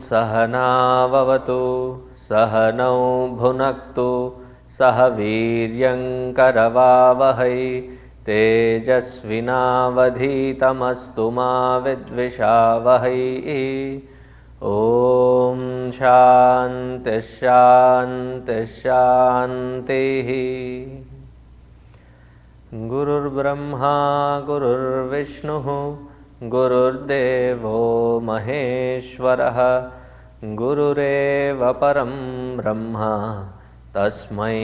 सहनाववतु सहनौ भुनक्तु सह वीर्यङ्करवावहै तेजस्विनावधीतमस्तु मा विद्विषावहै। ॐ शान्ति शान्ति शान्तिः। गुरुर्ब्रह्मा गुरुर्विष्णुः गुरुर्देवो महेश्वरः गुरुरेव परं ब्रह्म तस्मै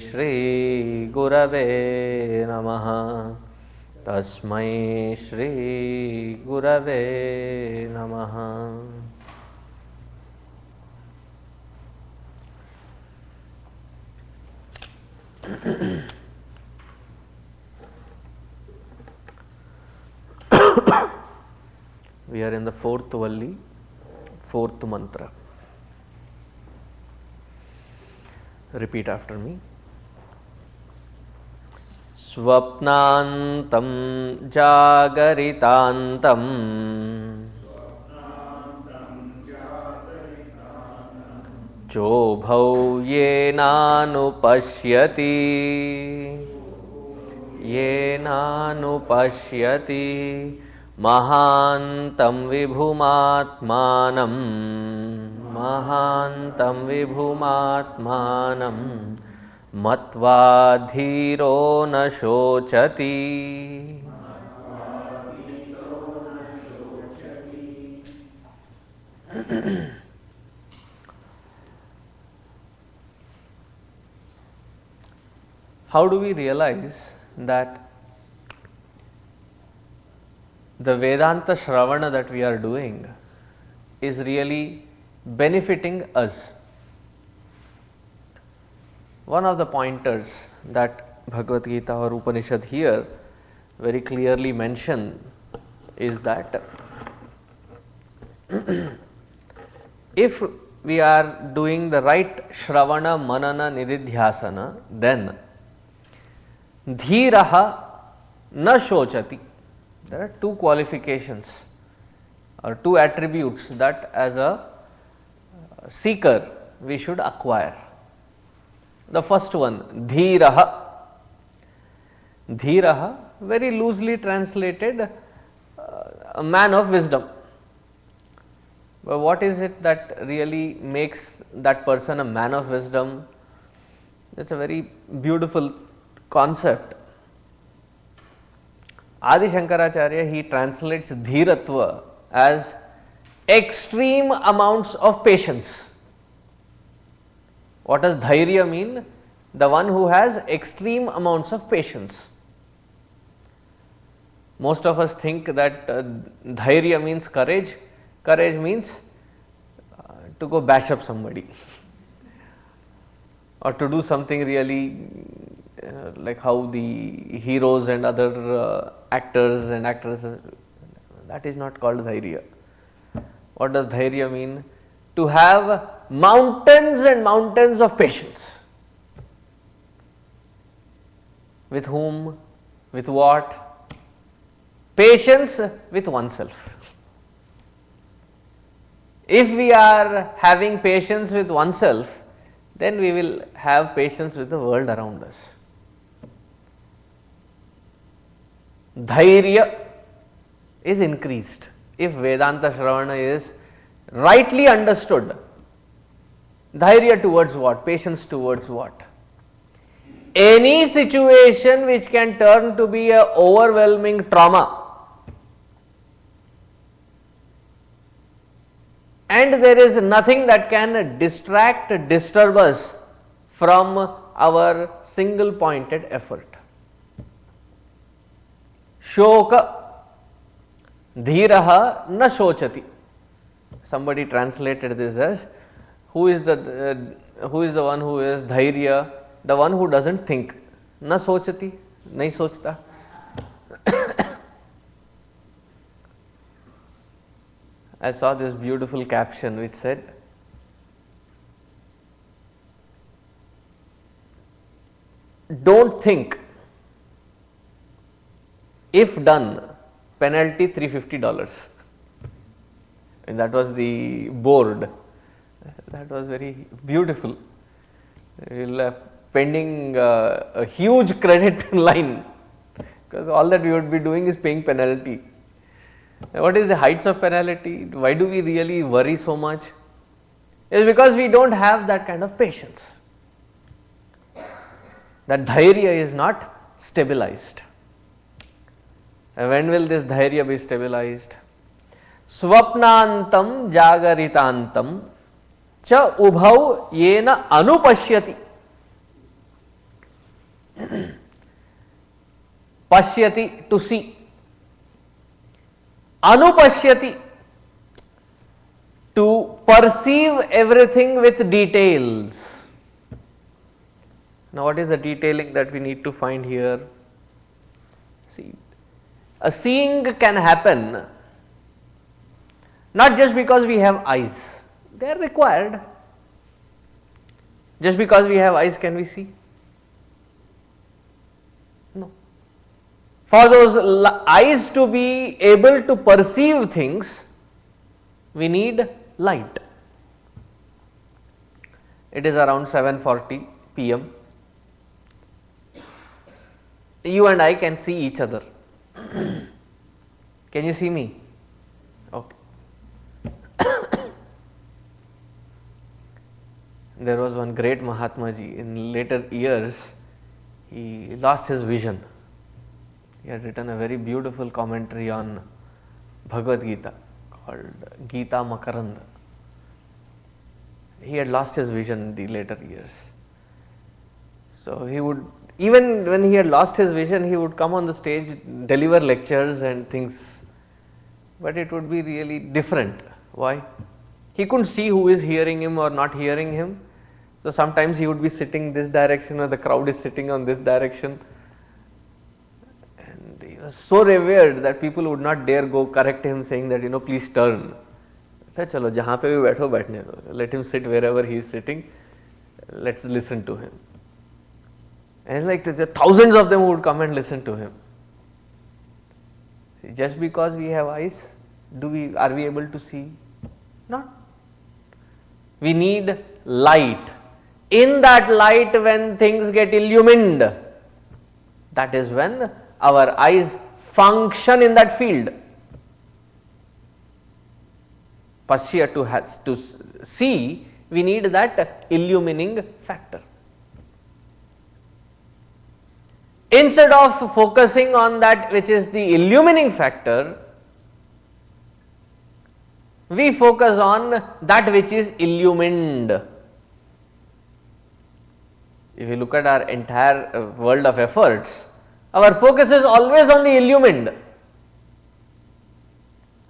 श्री गुरवे नमः। तस्मै श्री गुरवे नमः। We are in the fourth valli, fourth mantra. Repeat after me. Swapnantam jagaritantam Chobhau yenanupashyati Mahantam vibhumatmanam matva dhiro na shochati. How do we realize that the Vedanta Shravana that we are doing is really benefiting us? One of the pointers that Bhagavad Gita or Upanishad here very clearly mention is that if we are doing the right Shravana, Manana, Nididhyasana, then Dhiraha na shochati. There are two qualifications or two attributes that as a seeker we should acquire. The first one, Dhiraha. Dhiraha, very loosely translated, a man of wisdom. But what is it that really makes that person a man of wisdom? It is a very beautiful concept. Adi Shankaracharya, he translates Dhiratva as extreme amounts of patience. What does Dhairya mean? The one who has extreme amounts of patience. Most of us think that Dhairya means courage. Courage means to go bash up somebody or to do something really like how the heroes and other actors and actresses, that is not called Dhairya. What does Dhairya mean? To have mountains and mountains of patience. With whom? With what? Patience with oneself. If we are having patience with oneself, then we will have patience with the world around us. Dhairya is increased if Vedanta Shravana is rightly understood. Dhairya towards what? Patience towards what? Any situation which can turn to be a overwhelming trauma, and there is nothing that can distract, disturb us from our single pointed effort. Shoka dhiraha na shochati. Somebody translated this as who is the one who is dhairya? The one who doesn't think. Na sochati, nahi sochta. I saw this beautiful caption which said, don't think, if done, penalty $350. and that was the board. That was very beautiful. We will have pending a huge credit line, because all that we would be doing is paying penalty. What is the heights of penalty? Why do we really worry so much? It's because we don't have that kind of patience. That dhairya is not stabilized. And when will this dhairya be stabilized? Swapnantam jagaritantam cha ubhau yena anupashyati. Pashyati, to see. Anupashyati, to perceive everything with details. Now, what is the detailing that we need to find here? See, a seeing can happen not just because we have eyes, they are required. Just because we have eyes, can we see? No. For those eyes to be able to perceive things, we need light. It is around 7:40 p.m. You and I can see each other. Can you see me? Okay. There was one great Mahatmaji, in later years he lost his vision. He had written a very beautiful commentary on Bhagavad Gita called Gita Makaranda. He had lost his vision in the later years. So he would, even when he had lost his vision, he would come on the stage, deliver lectures and things, but it would be really different. Why? He couldn't see who is hearing him or not hearing him. So sometimes he would be sitting this direction or the crowd is sitting on this direction. And he was so revered that people would not dare go correct him, saying that, please turn. Said, chalo, jahan pe bhi baitho, baithne do. Let him sit wherever he is sitting. Let's listen to him. And like thousands of them would come and listen to him. See, just because we have eyes, are we able to see? Not. We need light. In that light, when things get illumined, that is when our eyes function in that field. Pasya, to see, we need that illumining factor. Instead of focusing on that which is the illumining factor, we focus on that which is illumined. If you look at our entire world of efforts, our focus is always on the illumined,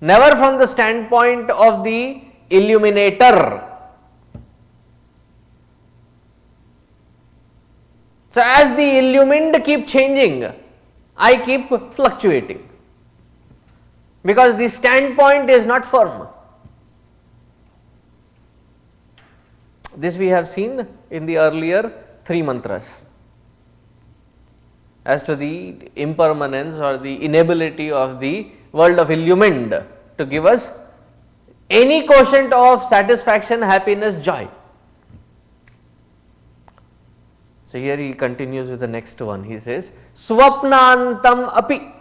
never from the standpoint of the illuminator. So, as the illumined keep changing, I keep fluctuating, because the standpoint is not firm. This we have seen in the earlier 3 mantras. As to the impermanence or the inability of the world of illumined to give us any quotient of satisfaction, happiness, joy. So here he continues with the next one. He says, Swapnantam api.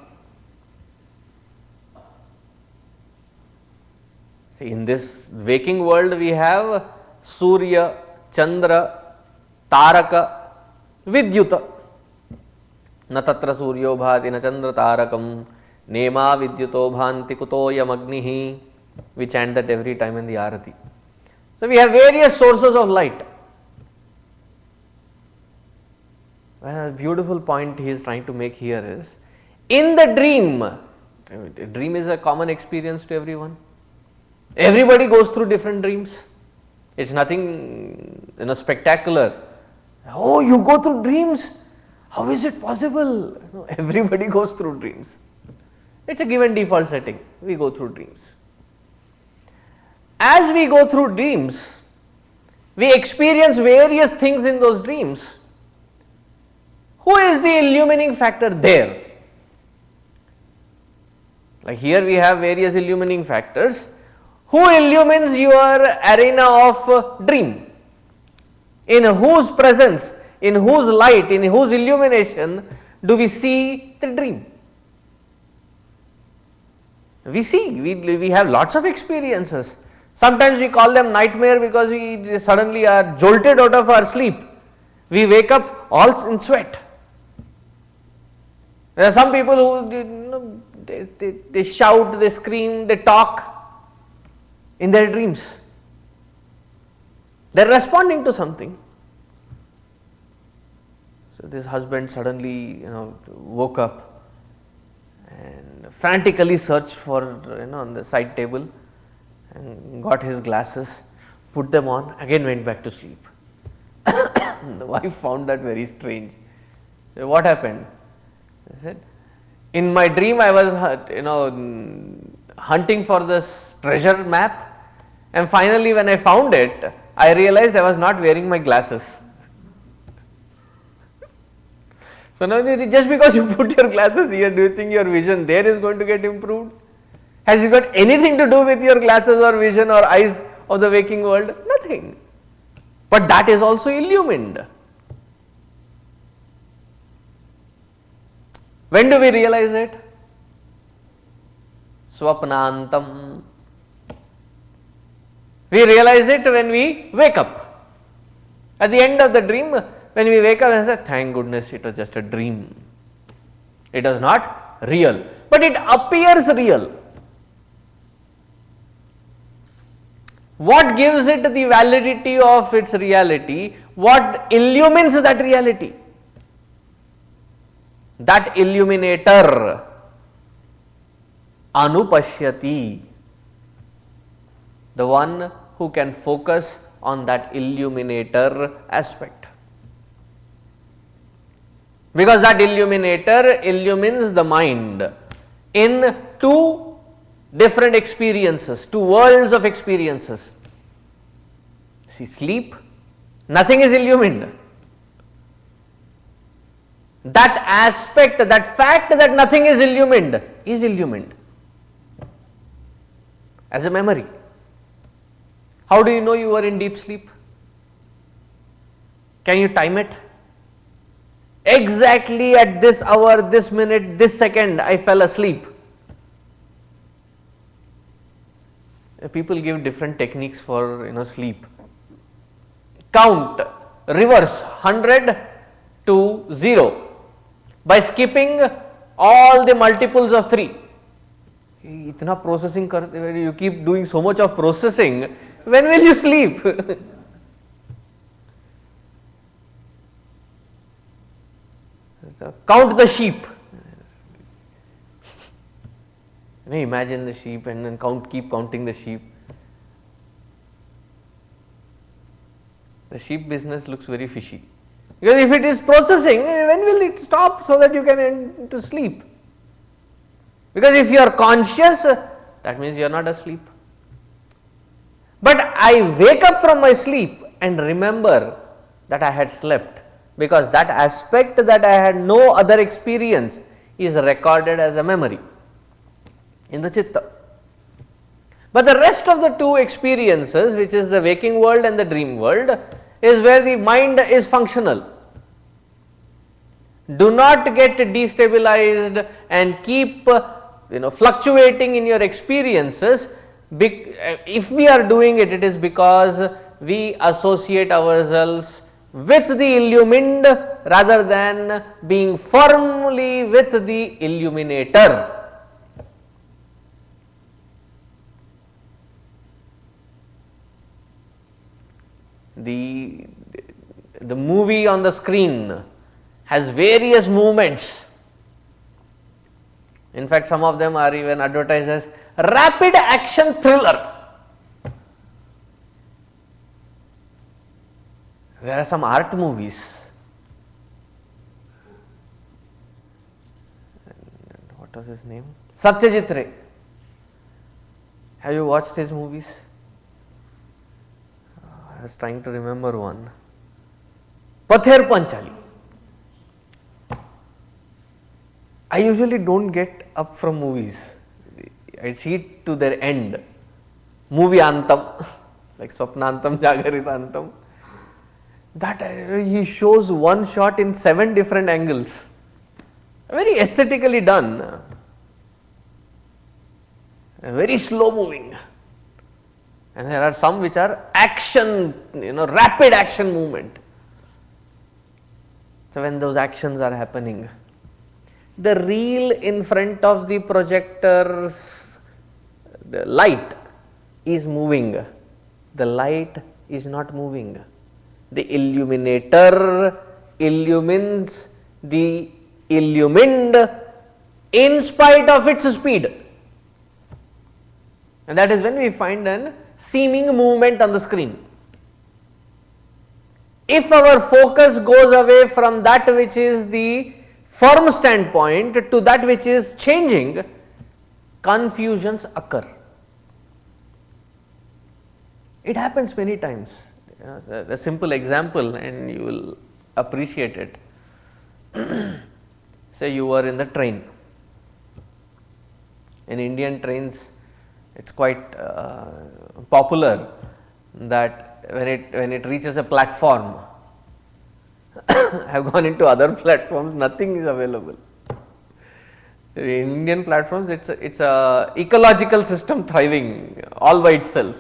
See, in this waking world we have Surya, Chandra, Taraka, Vidyuta. Na tatra suryo bhati na chandra tarakam nema vidyuto bhanti kutoyam agnihi. We chant that every time in the arati. So we have various sources of light. Well, a beautiful point he is trying to make here is, in the dream is a common experience to everyone. Everybody goes through different dreams. It's nothing spectacular. Oh, you go through dreams? How is it possible? No, everybody goes through dreams. It's a given default setting. We go through dreams. As we go through dreams, we experience various things in those dreams. Who is the illumining factor there? Like here we have various illumining factors. Who illumines your arena of dream? In whose presence, in whose light, in whose illumination do we see the dream? We see, we have lots of experiences. Sometimes we call them nightmare because we suddenly are jolted out of our sleep. We wake up all in sweat. There are some people who they shout, they scream, they talk in their dreams. They are responding to something. So this husband suddenly woke up and frantically searched for on the side table and got his glasses, put them on, again went back to sleep. The wife found that very strange. What happened? I said, in my dream I was hunting for this treasure map, and finally when I found it, I realized I was not wearing my glasses. So now just because you put your glasses here, do you think your vision there is going to get improved? Has it got anything to do with your glasses or vision or eyes of the waking world? Nothing. But that is also illumined. When do we realize it? Swapnantam. We realize it when we wake up. At the end of the dream, when we wake up and say, thank goodness it was just a dream. It was not real, but it appears real. What gives it the validity of its reality? What illumines that reality? That illuminator, Anupashyati, the one who can focus on that illuminator aspect. Because that illuminator illumines the mind in two different experiences, two worlds of experiences. See, sleep, nothing is illumined. That aspect, that fact that nothing is illumined as a memory. How do you know you are in deep sleep? Can you time it? Exactly at this hour, this minute, this second, I fell asleep. People give different techniques for sleep. Count, reverse 100 to 0 by skipping all the multiples of 3. Itna processing karte, you keep doing so much of processing, when will you sleep? Count the sheep. Imagine the sheep and then keep counting the sheep. The sheep business looks very fishy. Because if it is processing, when will it stop so that you can end to sleep? Because if you are conscious, that means you are not asleep. But I wake up from my sleep and remember that I had slept, because that aspect that I had no other experience is recorded as a memory in the chitta. But the rest of the two experiences, which is the waking world and the dream world, is where the mind is functional. Do not get destabilized and keep fluctuating in your experiences. If we are doing it, it is because we associate ourselves with the illumined rather than being firmly with the illuminator. The movie on the screen has various movements. In fact, some of them are even advertised as rapid action thriller. There are some art movies. What was his name? Satyajit Ray. Have you watched his movies? I was trying to remember one. Pather Panchali. I usually don't get up from movies. I see it to their end. movie Antam, like Swapnantam, Jagaritantam, that he shows one shot in 7 different angles, very aesthetically done, very slow moving, and there are some which are action, rapid action movement. So when those actions are happening, the reel in front of the projector's the light is moving, the light is not moving. The illuminator illumines the illumined in spite of its speed, and that is when we find an seeming movement on the screen. If our focus goes away from that which is the firm standpoint to that which is changing, confusions occur. It happens many times. A simple example and you will appreciate it. Say you were in the train. In Indian trains, it's quite popular that when it reaches a platform, I have gone into other platforms, nothing is available. In Indian platforms, it's a ecological system thriving all by itself.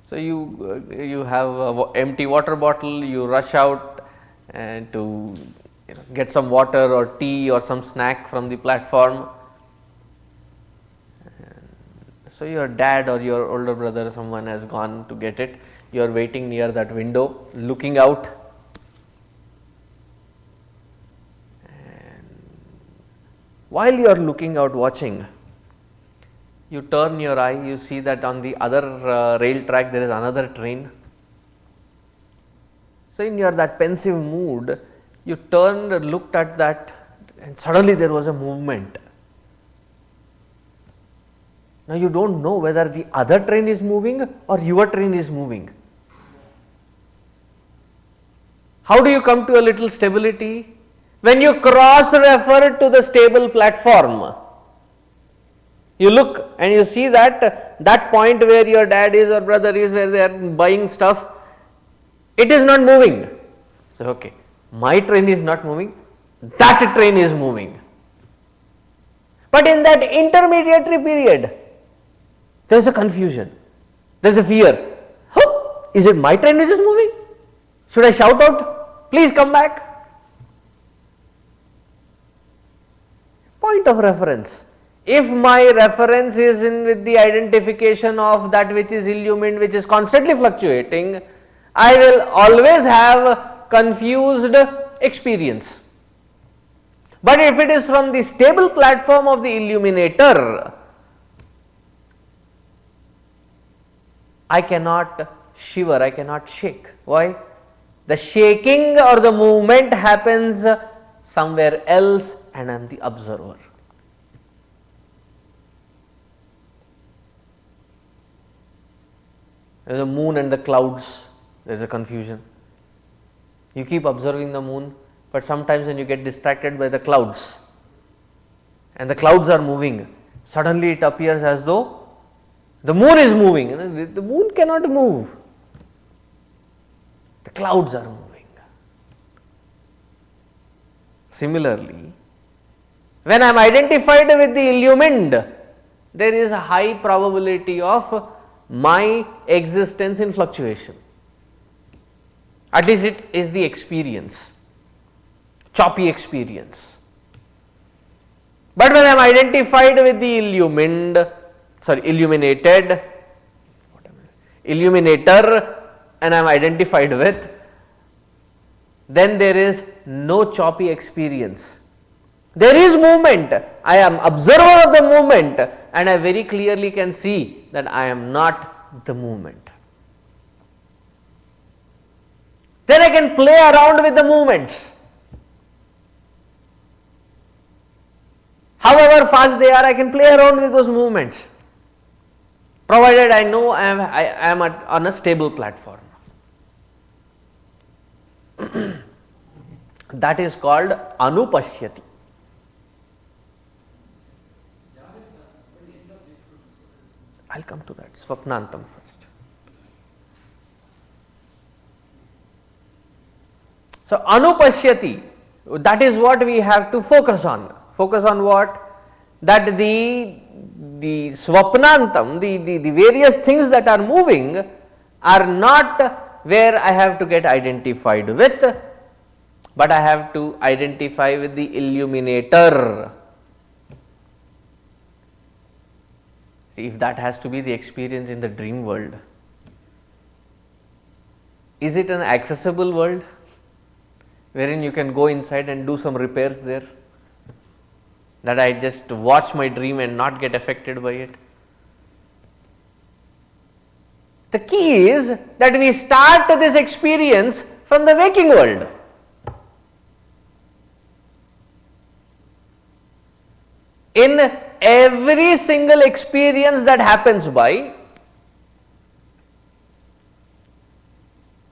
So you have an empty water bottle, you rush out and to get some water or tea or some snack from the platform. So your dad or your older brother, someone has gone to get it. You are waiting near that window, looking out, and while you are looking out watching, you turn your eye, you see that on the other rail track there is another train. So in your that pensive mood, you turned, looked at that, and suddenly there was a movement. Now you don't know whether the other train is moving or your train is moving. How do you come to a little stability? When you cross refer to the stable platform, you look and you see that point where your dad is or brother is, where they are buying stuff, it is not moving. So, okay, my train is not moving, that train is moving. But in that intermediary period, there is a confusion, there is a fear. Oh, is it my train which is moving? Should I shout out, please come back? Point of reference. If my reference is in with the identification of that which is illumined, which is constantly fluctuating, I will always have confused experience. But if it is from the stable platform of the illuminator, I cannot shiver, I cannot shake. Why? The shaking or the movement happens somewhere else and I am the observer. The moon and the clouds, there is a confusion. You keep observing the moon, but sometimes when you get distracted by the clouds and the clouds are moving, suddenly it appears as though the moon is moving. The moon cannot move, the clouds are moving. Similarly, when I am identified with the illumined, there is a high probability of my existence in fluctuation. At least it is the experience, choppy experience. But when I am identified with the illuminator, and I am identified with, then there is no choppy experience. There is movement, I am observer of the movement, and I very clearly can see that I am not the movement. Then I can play around with the movements. However fast they are, I can play around with those movements, provided I know I am on a stable platform. That is called anupashyati. I will come to that, Swapnantam first. So, Anupashyati, that is what we have to focus on. Focus on what? That the Swapnantam, the various things that are moving are not where I have to get identified with, but I have to identify with the illuminator. See, if that has to be the experience in the dream world, is it an accessible world wherein you can go inside and do some repairs there, that I just watch my dream and not get affected by it? The key is that we start this experience from the waking world. In every single experience that happens by,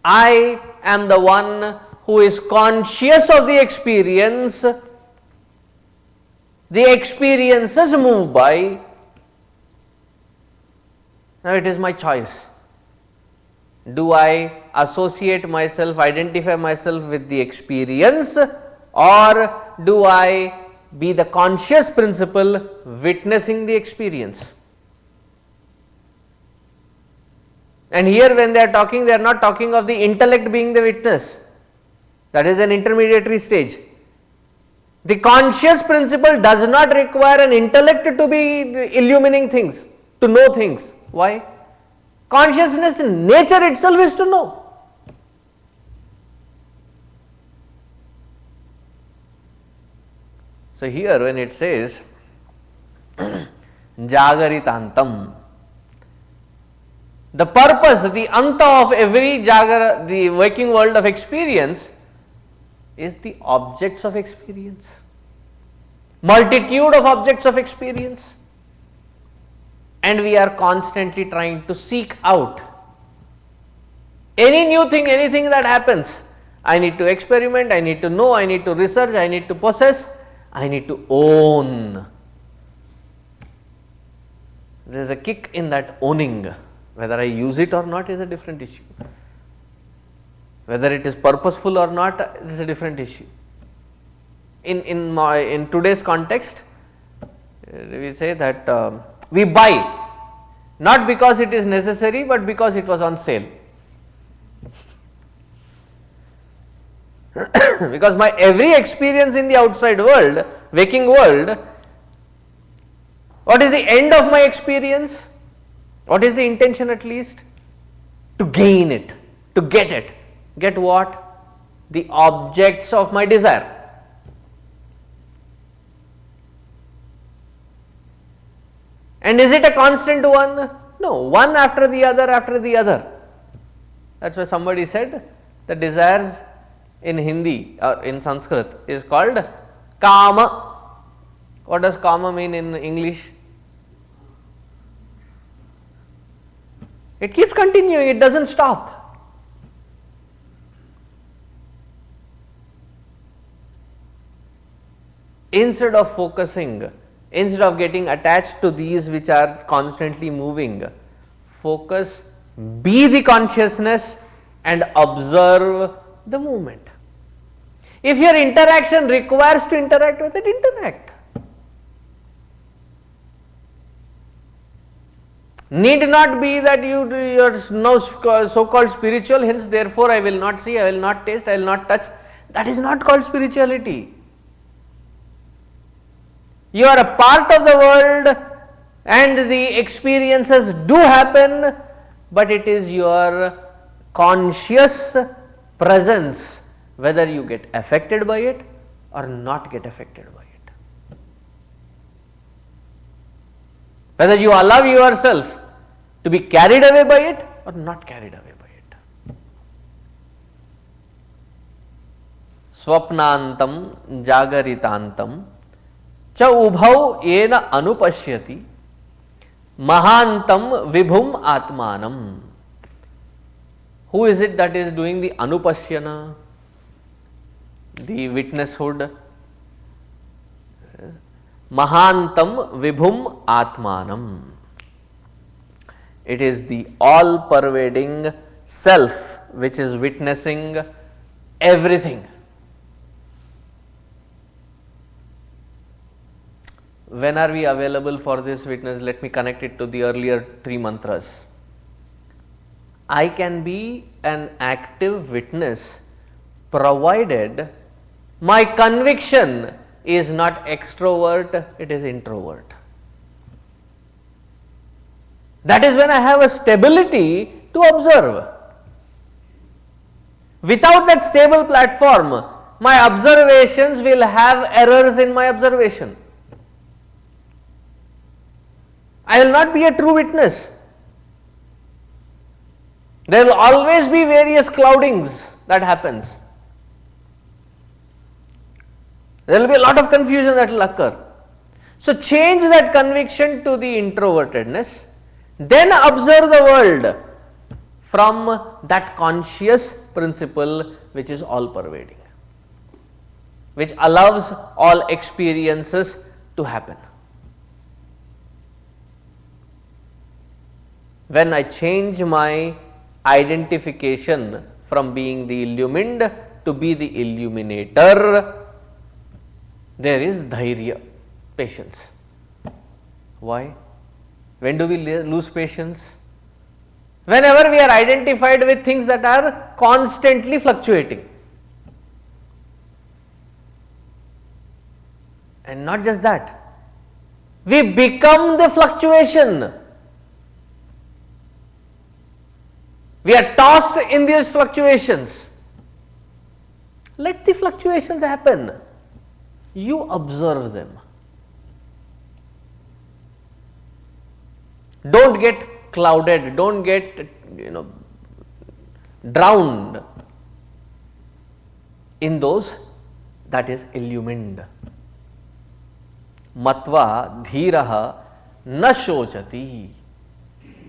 I am the one who is conscious of the experience. The experiences move by. Now it is my choice. Do I associate myself, identify myself with the experience, or do I be the conscious principle witnessing the experience? And here when they are talking, they are not talking of the intellect being the witness. That is an intermediary stage. The conscious principle does not require an intellect to be illuminating things, to know things. Why? Consciousness, nature itself is to know. So here when it says Jagaritantam, the purpose, the anta of every Jagara, the waking world of experience, is the objects of experience, multitude of objects of experience, and we are constantly trying to seek out any new thing, anything that happens. I need to experiment, I need to know, I need to research, I need to possess, I need to own. There is a kick in that owning. Whether I use it or not is a different issue. Whether it is purposeful or not is a different issue. In today's context, we say that we buy not because it is necessary, but because it was on sale. Because my every experience in the outside world, waking world, what is the end of my experience? What is the intention at least? To gain it, to get it. Get what? The objects of my desire. And is it a constant one? No, one after the other after the other. That is why somebody said the desires in Hindi or in Sanskrit is called Kama. What does Kama mean in English? It keeps continuing, it does not stop. Instead of focusing, instead of getting attached to these which are constantly moving, focus, be the consciousness and observe the movement. If your interaction requires to interact with it, interact. Need not be that you are now so called spiritual, hence therefore I will not see, I will not taste, I will not touch. That is not called spirituality. You are a part of the world and the experiences do happen, but it is your conscious presence whether you get affected by it or not get affected by it. Whether you allow yourself to be carried away by it or not carried away by it. Swapnantam jagaritantam cha ubhau yena anupashyati mahantam vibhum atmanam. Who is it that is doing the anupasyana, the witnesshood? Mahantam vibhum atmanam. It is the all pervading self which is witnessing everything. When are we available for this witness? Let me connect it to the earlier 3 mantras. I can be an active witness provided my conviction is not extrovert, it is introvert. That is when I have a stability to observe. Without that stable platform, my observations will have errors in my observation. I will not be a true witness. There will always be various cloudings that happens. There will be a lot of confusion that will occur. So, change that conviction to the introvertedness, then observe the world from that conscious principle which is all pervading, which allows all experiences to happen. When I change my identification from being the illumined to be the illuminator, there is dhairya, patience. Why? When do we lose patience? Whenever we are identified with things that are constantly fluctuating. And not just that, we become the fluctuation. We are tossed in these fluctuations. Let the fluctuations happen. You observe them. Don't get clouded, don't get drowned in those that is illumined. Matva dhiraha na shochati.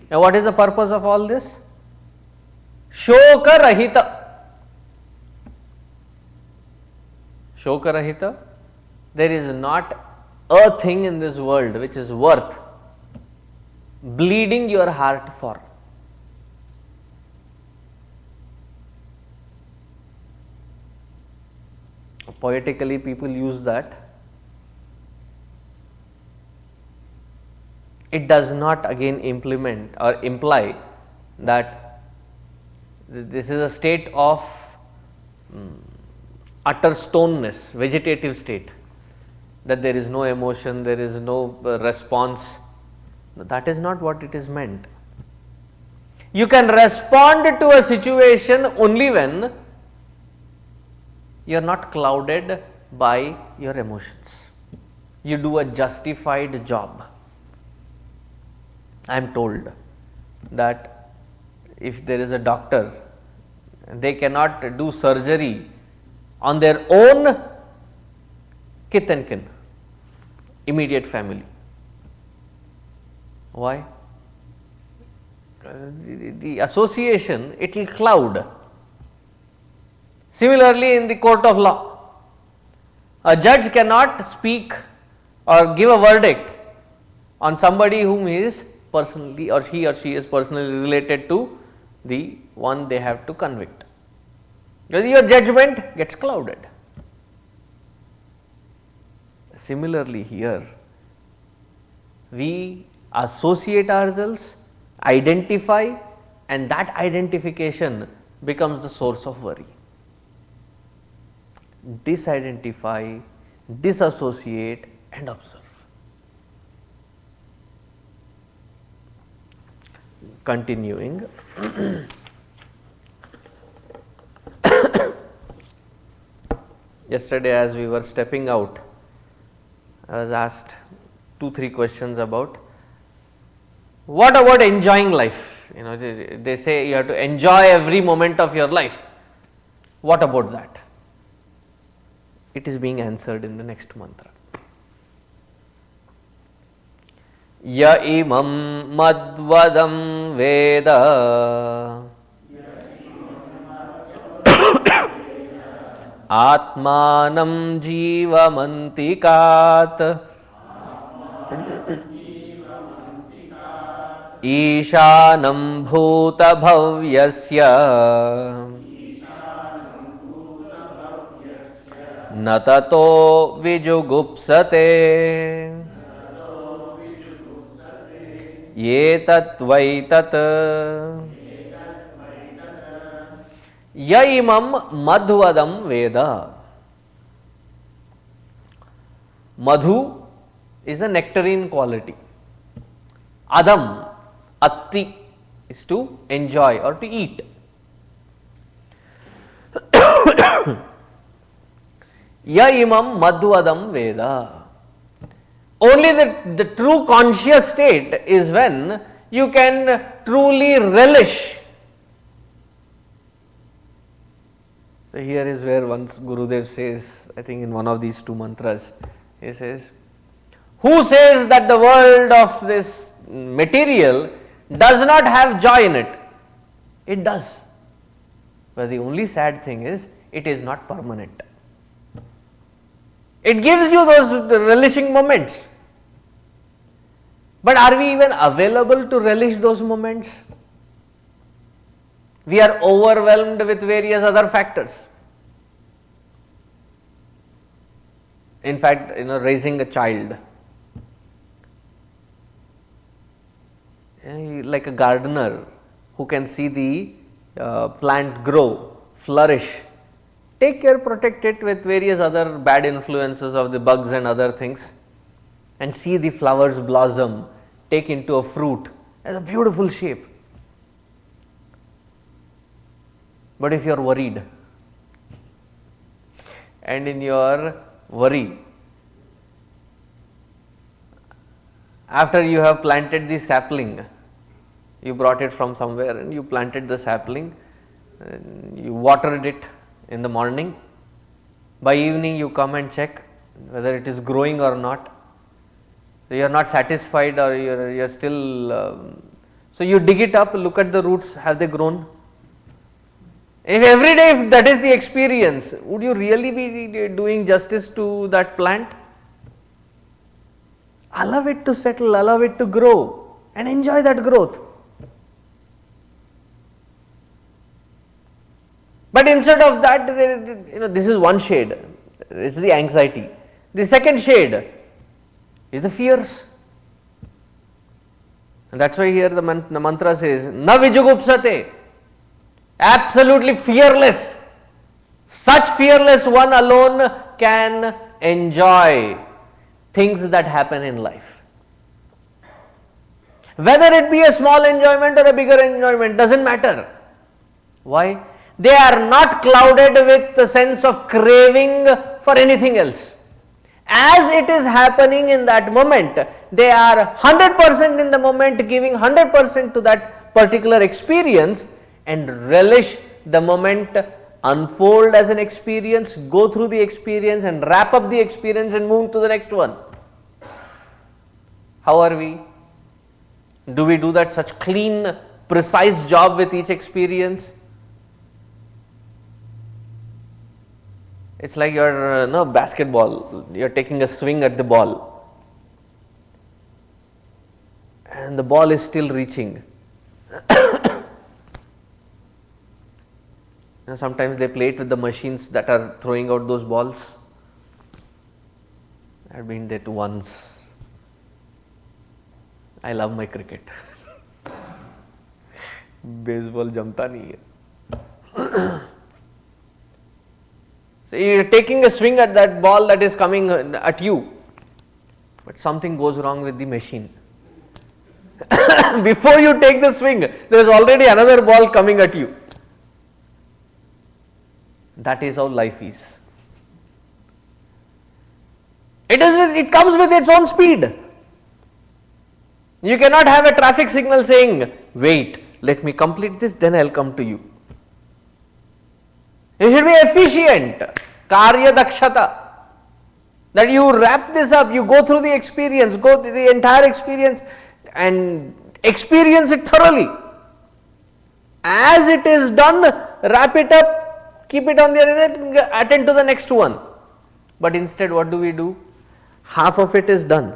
Now, what is the purpose of all this? Shoka rahita. Shoka rahita. There is not a thing in this world which is worth bleeding your heart for. Poetically, people use that. It does not again implement or imply that this is a state of utter stoneness, vegetative state, that there is no emotion, there is no response. That is not what it is meant. You can respond to a situation only when you are not clouded by your emotions. You do a justified job. I am told that if there is a doctor, they cannot do surgery on their own kith and kin, immediate family. Why? The association, it will cloud. Similarly, in the court of law, a judge cannot speak or give a verdict on somebody whom he is personally or he is personally related to the one they have to convict, because your judgment gets clouded. Similarly, here we associate ourselves, identify, and that identification becomes the source of worry. Disidentify, disassociate, and observe. Continuing. Yesterday, as we were stepping out, I was asked 2-3 questions about what about enjoying life. They say you have to enjoy every moment of your life. What about that? It is being answered in the next mantra. Ya imam madvadam veda atmanam jivamantikat ईशानं भूतभव्यस्य न ततो विजुगुप्सते ये तत्त्वैतत् य इमं मध्वदं वेद. Madhu is a nectarine quality. Adam, atti is to enjoy or to eat. Ya imam madhvadam veda. Only the true conscious state is when you can truly relish. So here is where once Gurudev says, I think in one of these two mantras, he says, who says that the world of this material does not have joy in it? It does. But the only sad thing is, it is not permanent. It gives you those relishing moments. But are we even available to relish those moments? We are overwhelmed with various other factors. In fact, raising a child, like a gardener who can see the plant grow, flourish, take care, protect it with various other bad influences of the bugs and other things, and see the flowers blossom, take into a fruit as a beautiful shape. But if you are worried, and in your worry, after you have planted the sapling, you brought it from somewhere and you planted the sapling, and you watered it in the morning, by evening you come and check whether it is growing or not. So you are not satisfied, or you are still, so you dig it up, look at the roots, have they grown? If every day, if that is the experience, would you really be doing justice to that plant? Allow it to settle, allow it to grow, and enjoy that growth. But instead of that, this is one shade, this is the anxiety. The second shade is the fears. And that's why here the mantra says, na vijugupsate. Absolutely fearless. Such fearless one alone can enjoy things that happen in life. Whether it be a small enjoyment or a bigger enjoyment, doesn't matter. Why? They are not clouded with the sense of craving for anything else. As it is happening in that moment, they are 100% in the moment, giving 100% to that particular experience, and relish the moment, unfold as an experience, go through the experience and wrap up the experience and move to the next one. How are we? Do we do that such clean, precise job with each experience? It's like you're basketball, you're taking a swing at the ball and the ball is still reaching. Sometimes they play it with the machines that are throwing out those balls. I've been there once. I love my cricket. Baseball jamta nahi hai. So you're taking a swing at that ball that is coming at you, but something goes wrong with the machine. Before you take the swing, there is already another ball coming at you. That is how life is. It comes with its own speed. You cannot have a traffic signal saying, wait, let me complete this, then I'll come to you. You should be efficient. Karya dakshata. That you wrap this up, you go through the experience, go through the entire experience and experience it thoroughly. As it is done, wrap it up, keep it on the other end, attend to the next one. But instead, what do? Half of it is done.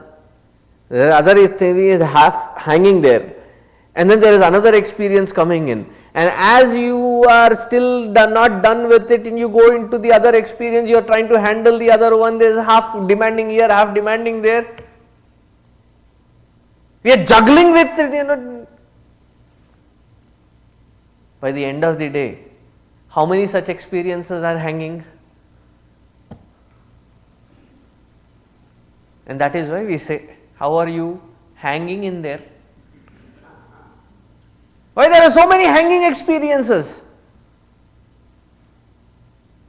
The other thing is half hanging there. and then there is another experience coming in, and as you are still not done with it and you go into the other experience, you are trying to handle the other one, there is half demanding here, half demanding there. We are juggling with it, By the end of the day, how many such experiences are hanging? And that is why we say, how are you hanging in there? Why there are so many hanging experiences?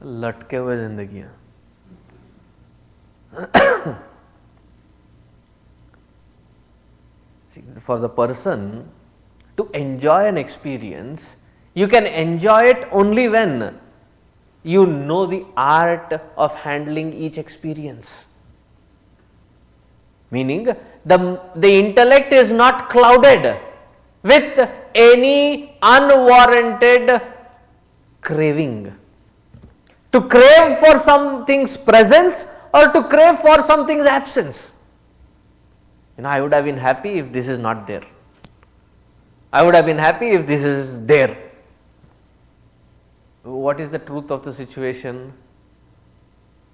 लटके हुए जिंदगियां. For the person to enjoy an experience, you can enjoy it only when you know the art of handling each experience. Meaning, the intellect is not clouded with any unwarranted craving. To crave for something's presence or to crave for something's absence. I would have been happy if this is not there. I would have been happy if this is there. What is the truth of the situation?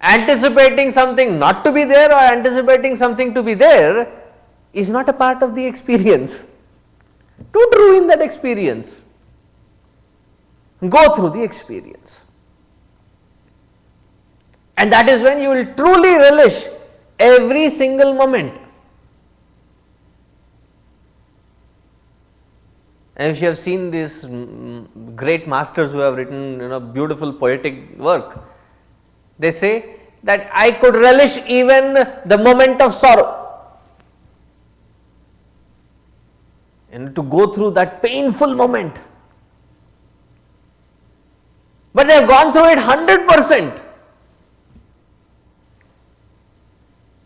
Anticipating something not to be there or anticipating something to be there is not a part of the experience. Don't ruin that experience. Go through the experience. And that is when you will truly relish every single moment. And if you have seen these great masters who have written beautiful poetic work, they say that I could relish even the moment of sorrow. And to go through that painful moment. But they have gone through it 100%.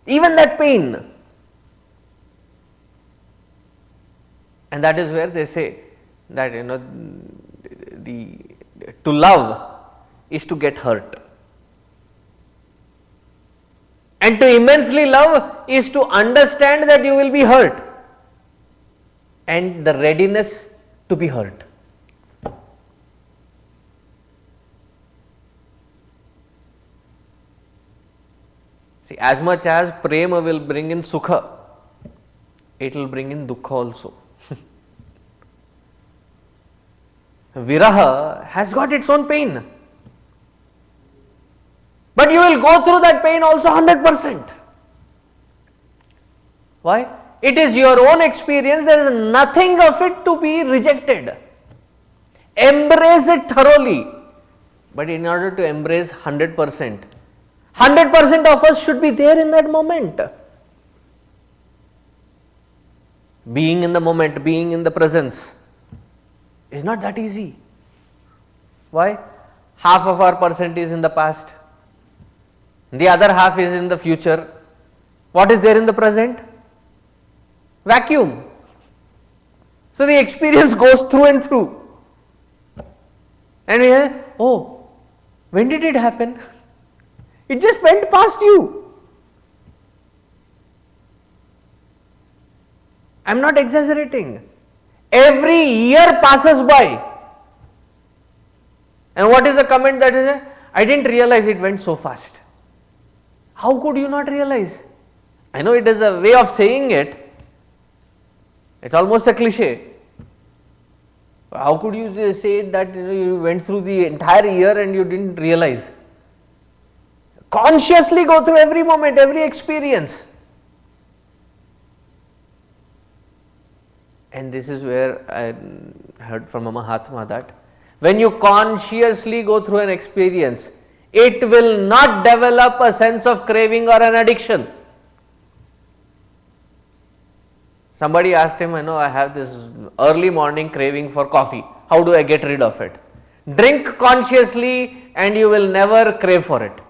Even that pain. And that is where they say that to love is to get hurt. And to immensely love is to understand that you will be hurt. And the readiness to be hurt. See, as much as prema will bring in sukha, it will bring in dukkha also. Viraha has got its own pain. But you will go through that pain also 100%. Why? It is your own experience, there is nothing of it to be rejected. Embrace it thoroughly. But in order to embrace 100%, 100% of us should be there in that moment. Being in the moment, being in the presence is not that easy. Why? Half of our percent is in the past. The other half is in the future. What is there in the present? Vacuum. So the experience goes through and through. And we say, oh, when did it happen? It just went past you. I am not exaggerating. Every year passes by. And what is the comment that is there? I didn't realize it went so fast. How could you not realize? I know it is a way of saying it. It's almost a cliche. How could you say that you went through the entire year and you didn't realize? Consciously go through every moment, every experience. And this is where I heard from a Mahatma that when you consciously go through an experience, it will not develop a sense of craving or an addiction. Somebody asked him, I have this early morning craving for coffee. How do I get rid of it? Drink consciously and you will never crave for it.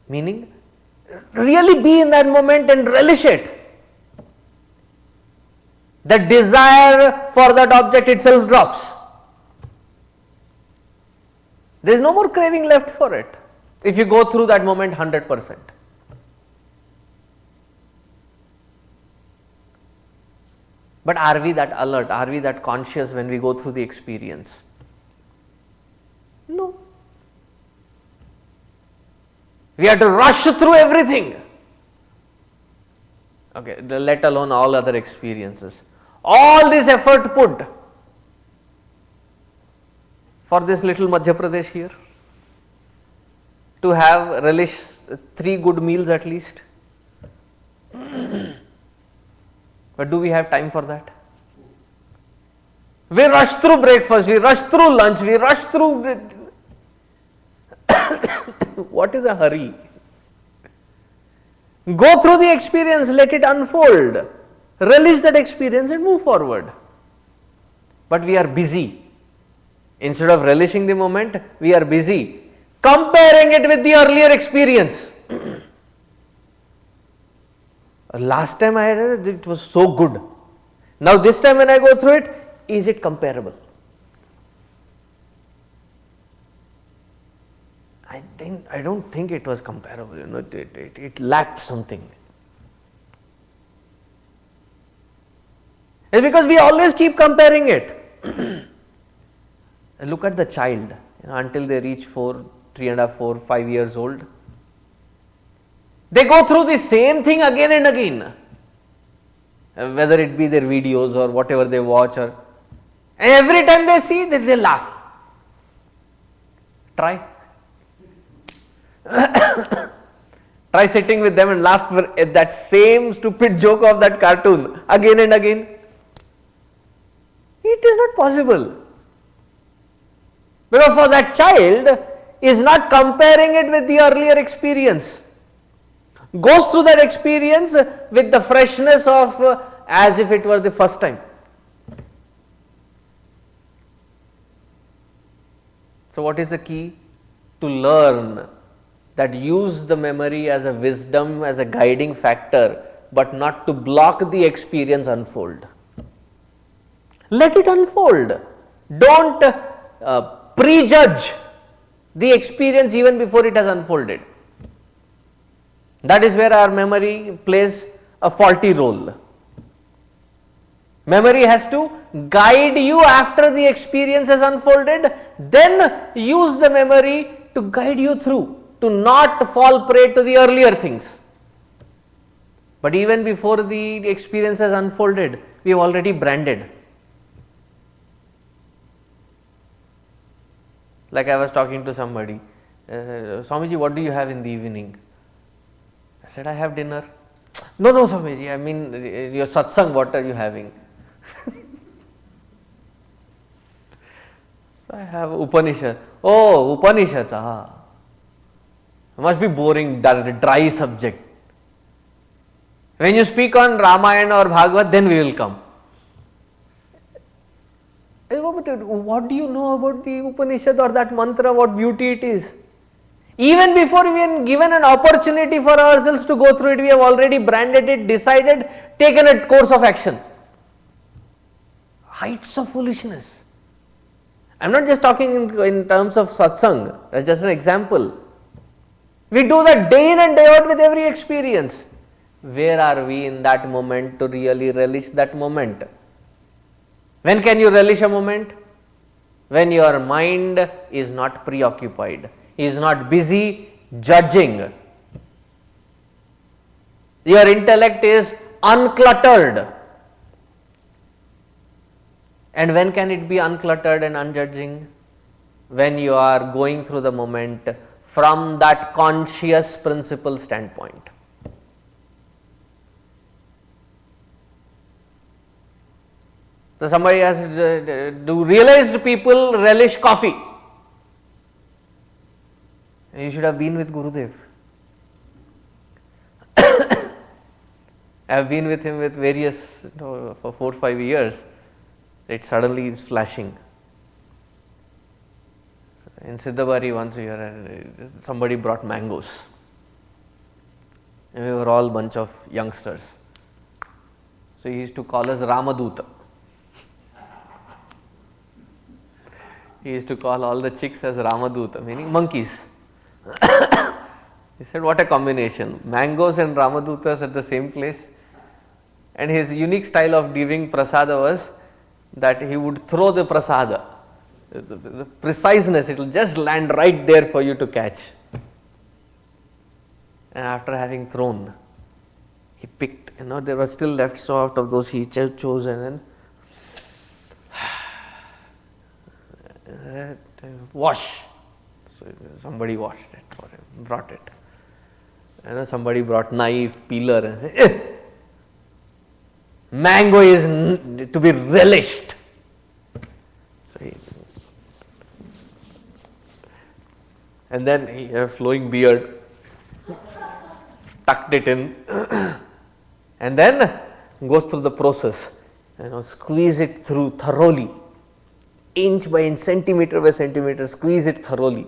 Meaning, really be in that moment and relish it. The desire for that object itself drops. There is no more craving left for it if you go through that moment 100%. But are we that alert? Are we that conscious when we go through the experience? No. We have to rush through everything. Okay, let alone all other experiences. All this effort put for this little Madhya Pradesh here, to have relish 3 good meals at least. But do we have time for that? We rush through breakfast, we rush through lunch, we rush through. What is a hurry? Go through the experience, let it unfold, relish that experience and move forward. But we are busy. Instead of relishing the moment, we are busy comparing it with the earlier experience. Last time I had it, it was so good. Now this time when I go through it, is it comparable? I don't think it was comparable. It lacked something. It's because we always keep comparing it. Look at the child, until they reach 4, 3.5, 4, 5 years old. They go through the same thing again and again, whether it be their videos or whatever they watch, and every time they see, they laugh. Try. Try sitting with them and laugh at that same stupid joke of that cartoon again and again. It is not possible. Because for that child is not comparing it with the earlier experience. Goes through that experience with the freshness of as if it were the first time. So what is the key? To learn that use the memory as a wisdom, as a guiding factor, but not to block the experience unfold. Let it unfold. Don't prejudge the experience even before it has unfolded. That is where our memory plays a faulty role. Memory has to guide you after the experience has unfolded, then use the memory to guide you through, to not fall prey to the earlier things. But even before the experience has unfolded, we have already branded. Like I was talking to somebody, Swamiji, what do you have in the evening? I said, I have dinner. No, Swamiji, I mean your satsang, what are you having? So I have Upanishad. Oh, Upanishads, must be boring, dry subject. When you speak on Ramayana or Bhagavad, then we will come. But what do you know about the Upanishad or that mantra, what beauty it is? Even before we are given an opportunity for ourselves to go through it, we have already branded it, decided, taken a course of action. Heights of foolishness. I am not just talking in terms of satsang, that is just an example. We do that day in and day out with every experience. Where are we in that moment to really relish that moment? When can you relish a moment? When your mind is not preoccupied, is not busy judging. Your intellect is uncluttered. And when can it be uncluttered and unjudging? When you are going through the moment from that conscious principle standpoint. So somebody has, do realized people relish coffee? You should have been with Gurudev. I have been with him with various, for 4 or 5 years. It suddenly is flashing. In Siddhabari once somebody brought mangoes. And we were all bunch of youngsters. So he used to call us Ramaduta. He used to call all the chicks as Ramaduta, meaning monkeys. He said, what a combination, mangoes and Ramadutas at the same place. And his unique style of giving prasada was that he would throw the prasada. The preciseness, it will just land right there for you to catch. And after having thrown, he picked, there were still left, so out of those he chose and then wash. So somebody washed it for him, brought it. And somebody brought knife, peeler and said, mango is to be relished. So and then he had a flowing beard, tucked it in and then goes through the process, squeeze it through thoroughly, inch by inch, centimeter by centimeter, squeeze it thoroughly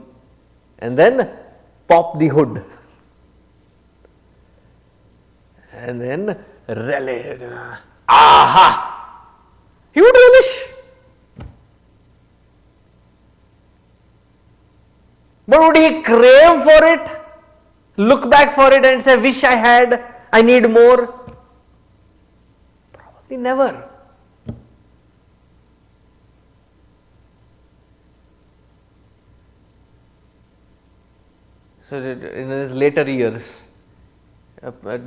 and then pop the hood and then relish. Aha! He would relish. But would he crave for it? Look back for it and say, wish I had, I need more? Probably never. So in his later years,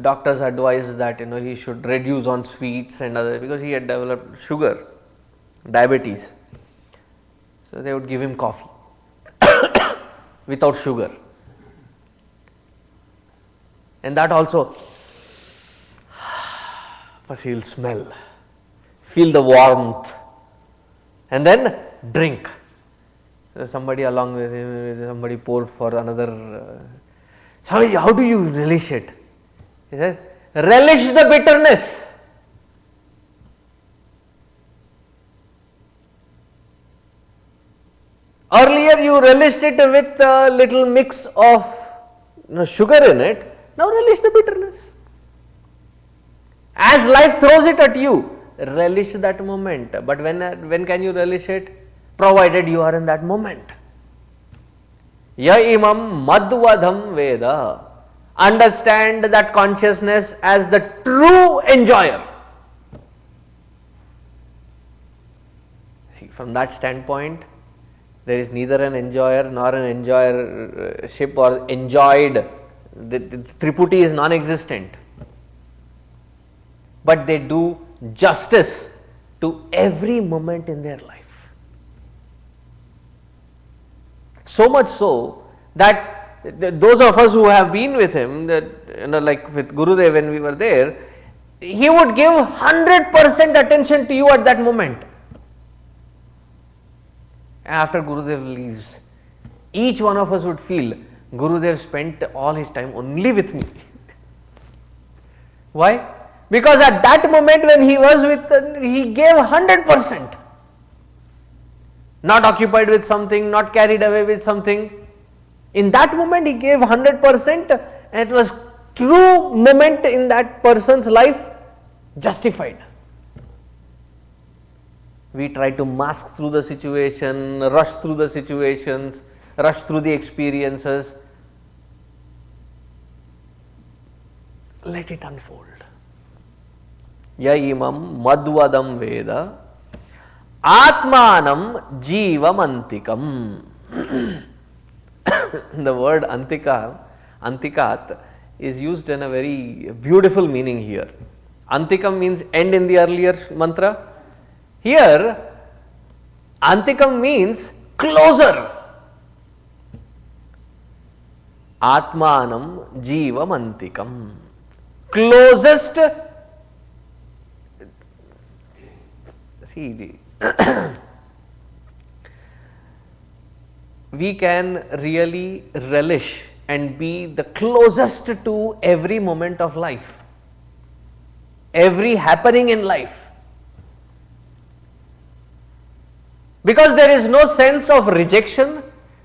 doctors advised that he should reduce on sweets and other, because he had developed sugar, diabetes. So they would give him coffee without sugar. And that also, first he will smell, feel the warmth and then drink. So somebody along with him, somebody poured for another. Sorry, how do you relish it? He said, relish the bitterness. Earlier you relished it with a little mix of sugar in it. Now relish the bitterness. As life throws it at you, relish that moment. But when can you relish it? Provided you are in that moment. Ya imam madvadham veda. Understand that consciousness as the true enjoyer. See, from that standpoint, there is neither an enjoyer nor an enjoyership or enjoyed. The Triputi is non-existent. But they do justice to every moment in their life. So much so that those of us who have been with him, like with Gurudev when we were there, he would give 100% attention to you at that moment. After Gurudev leaves, each one of us would feel Gurudev spent all his time only with me. Why? Because at that moment when he was with, he gave 100%. Not occupied with something, not carried away with something. In that moment he gave 100% and it was true moment in that person's life, justified. We try to mask through the situation, rush through the situations, rush through the experiences. Let it unfold. Ya imam madvadam veda atmanam jivamantikam. The word antikat is used in a very beautiful meaning here. Antikam means end in the earlier mantra. Here, antikam means closer. Atmanam jivamantikam. Closest. See, we can really relish and be the closest to every moment of life, every happening in life. Because there is no sense of rejection,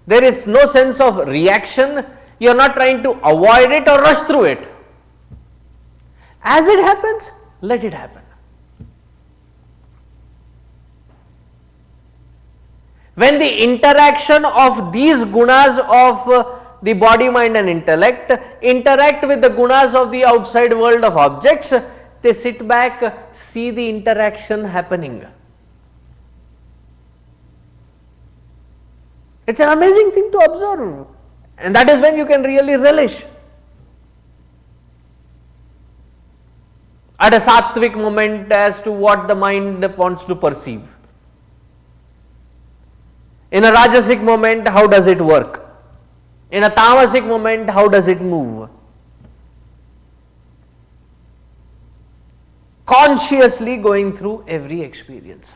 there is no sense of reaction, you are not trying to avoid it or rush through it. As it happens, let it happen. When the interaction of these gunas of the body, mind and intellect interact with the gunas of the outside world of objects, they sit back, see the interaction happening. It's an amazing thing to observe, and that is when you can really relish. At a sattvic moment, as to what the mind wants to perceive. In a rajasic moment, how does it work? In a tamasic moment, how does it move? Consciously going through every experience.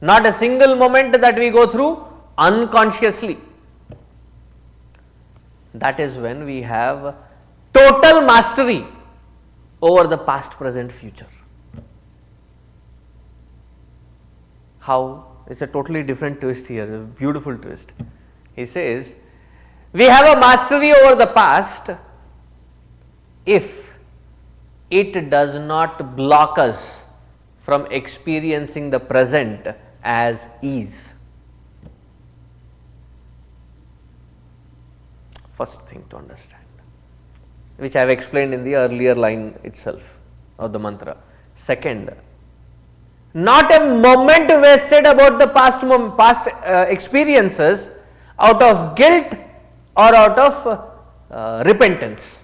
Not a single moment that we go through unconsciously. That is when we have total mastery over the past, present, future. How? It's a totally different twist here, a beautiful twist. He says, we have a mastery over the past if it does not block us from experiencing the present as ease. First thing to understand, which I have explained in the earlier line itself of the mantra. Second, not a moment wasted about the past experiences out of guilt or out of repentance.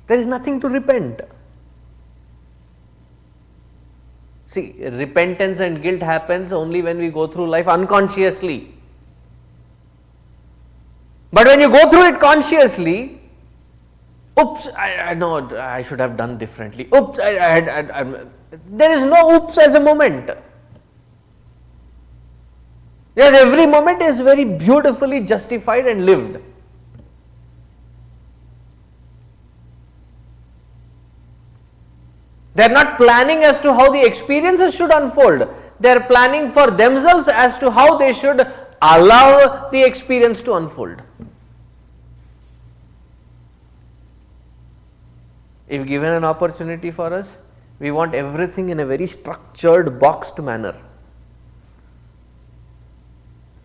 There is nothing to repent. See, repentance and guilt happens only when we go through life unconsciously. But when you go through it consciously, oops, I know I should have done differently. Oops, there is no oops as a moment. Yes, every moment is very beautifully justified and lived. They are not planning as to how the experiences should unfold. They are planning for themselves as to how they should allow the experience to unfold. If given an opportunity for us, we want everything in a very structured, boxed manner.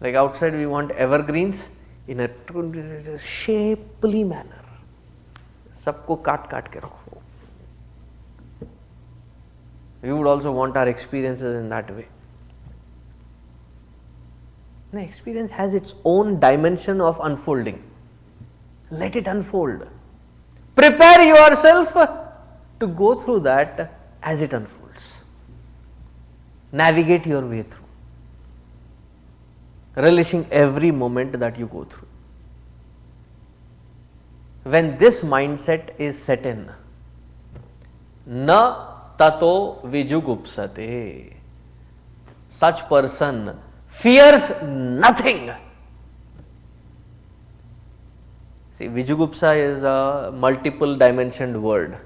Like outside we want evergreens in a shapely manner. Sabko kaat ke rakho. We would also want our experiences in that way. The experience has its own dimension of unfolding. Let it unfold. Prepare yourself to go through that as it unfolds. Navigate your way through, relishing every moment that you go through. When this mindset is set in, na tato vijugupsate, such person fears nothing. See, Vijugupsa is a multiple dimensioned word.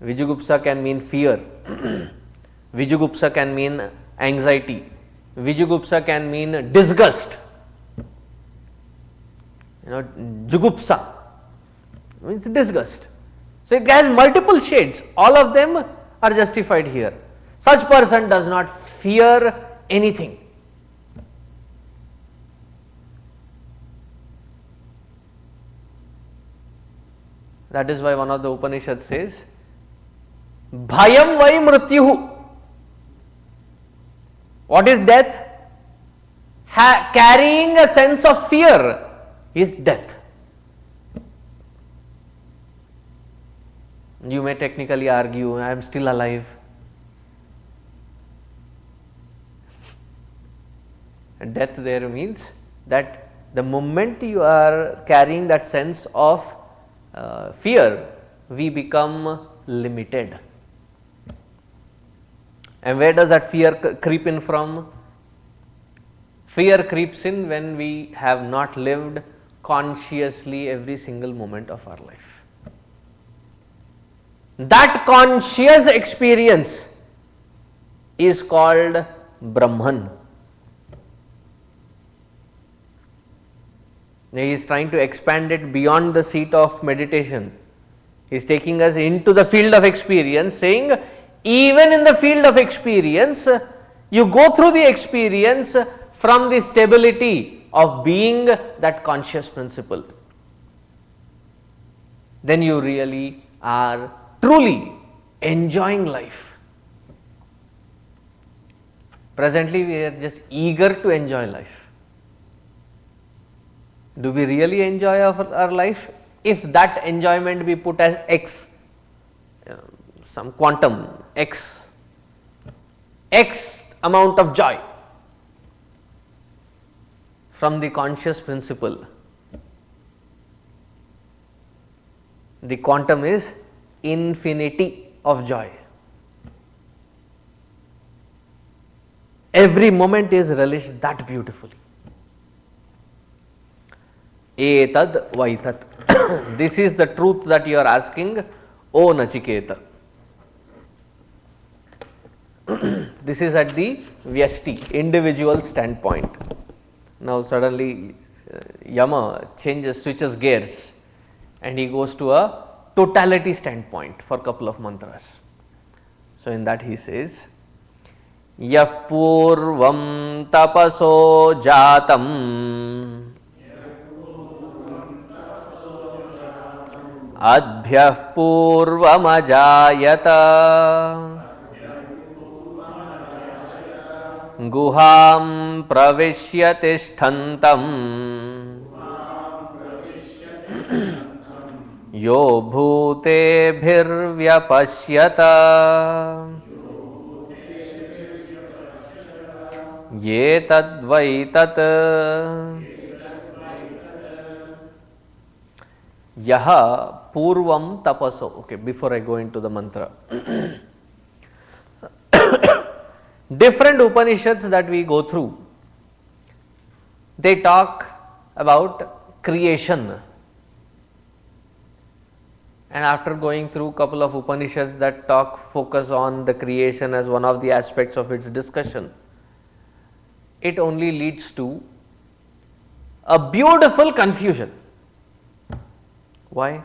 Vijugupsa can mean fear. Vijugupsa can mean anxiety. Vijugupsa can mean disgust. Jugupsa means disgust. So it has multiple shades. All of them are justified here. Such person does not fear anything. That is why one of the Upanishads says, Bhayam vai mrityuhu. What is death? Carrying a sense of fear is death. You may technically argue, I am still alive. Death there means that the moment you are carrying that sense of fear, we become limited. And where does that fear creep in from? Fear creeps in when we have not lived consciously every single moment of our life. That conscious experience is called Brahman. He is trying to expand it beyond the seat of meditation. He is taking us into the field of experience, saying, even in the field of experience, you go through the experience from the stability of being that conscious principle. Then you really are truly enjoying life. Presently, we are just eager to enjoy life. Do we really enjoy our life? If that enjoyment be put as x, some quantum x amount of joy from the conscious principle, the quantum is infinity of joy. Every moment is relished that beautifully. Etad vaitat. This is the truth that you are asking, O Nachiketa. This is at the Vyashti, individual standpoint. Now suddenly Yama switches gears and he goes to a totality standpoint for a couple of mantras. So in that he says, Yah purvam tapaso jatam adbhyah purvamajayata guham pravishya tishthantam yo bhutebhirvyapashyata ye tadvaitat yaha purvam tapaso. Okay, before I go into the mantra, different Upanishads that we go through, they talk about creation. And after going through a couple of Upanishads that focus on the creation as one of the aspects of its discussion, it only leads to a beautiful confusion. Why?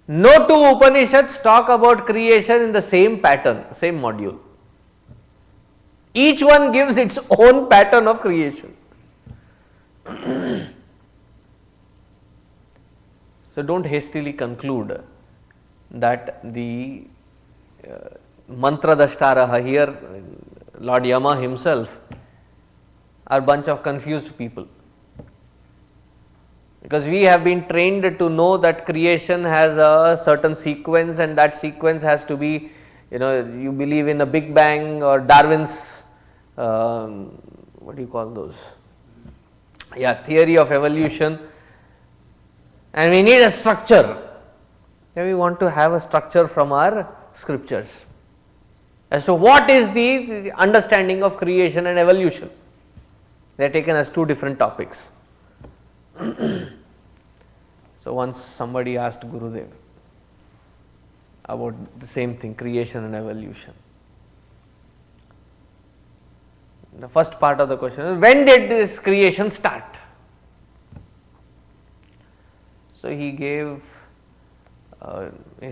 No two Upanishads talk about creation in the same pattern, same module. Each one gives its own pattern of creation. So don't hastily conclude that the mantra dashtaraha here, Lord Yama himself, are a bunch of confused people. Because we have been trained to know that creation has a certain sequence, and that sequence has to be, you believe in a Big Bang or Darwin's, what do you call those? Yeah, theory of evolution, and we need a structure. We want to have a structure from our scriptures as to what is the understanding of creation and evolution. They are taken as two different topics. So once somebody asked Gurudev about the same thing, creation and evolution. The first part of the question is, when did this creation start? So he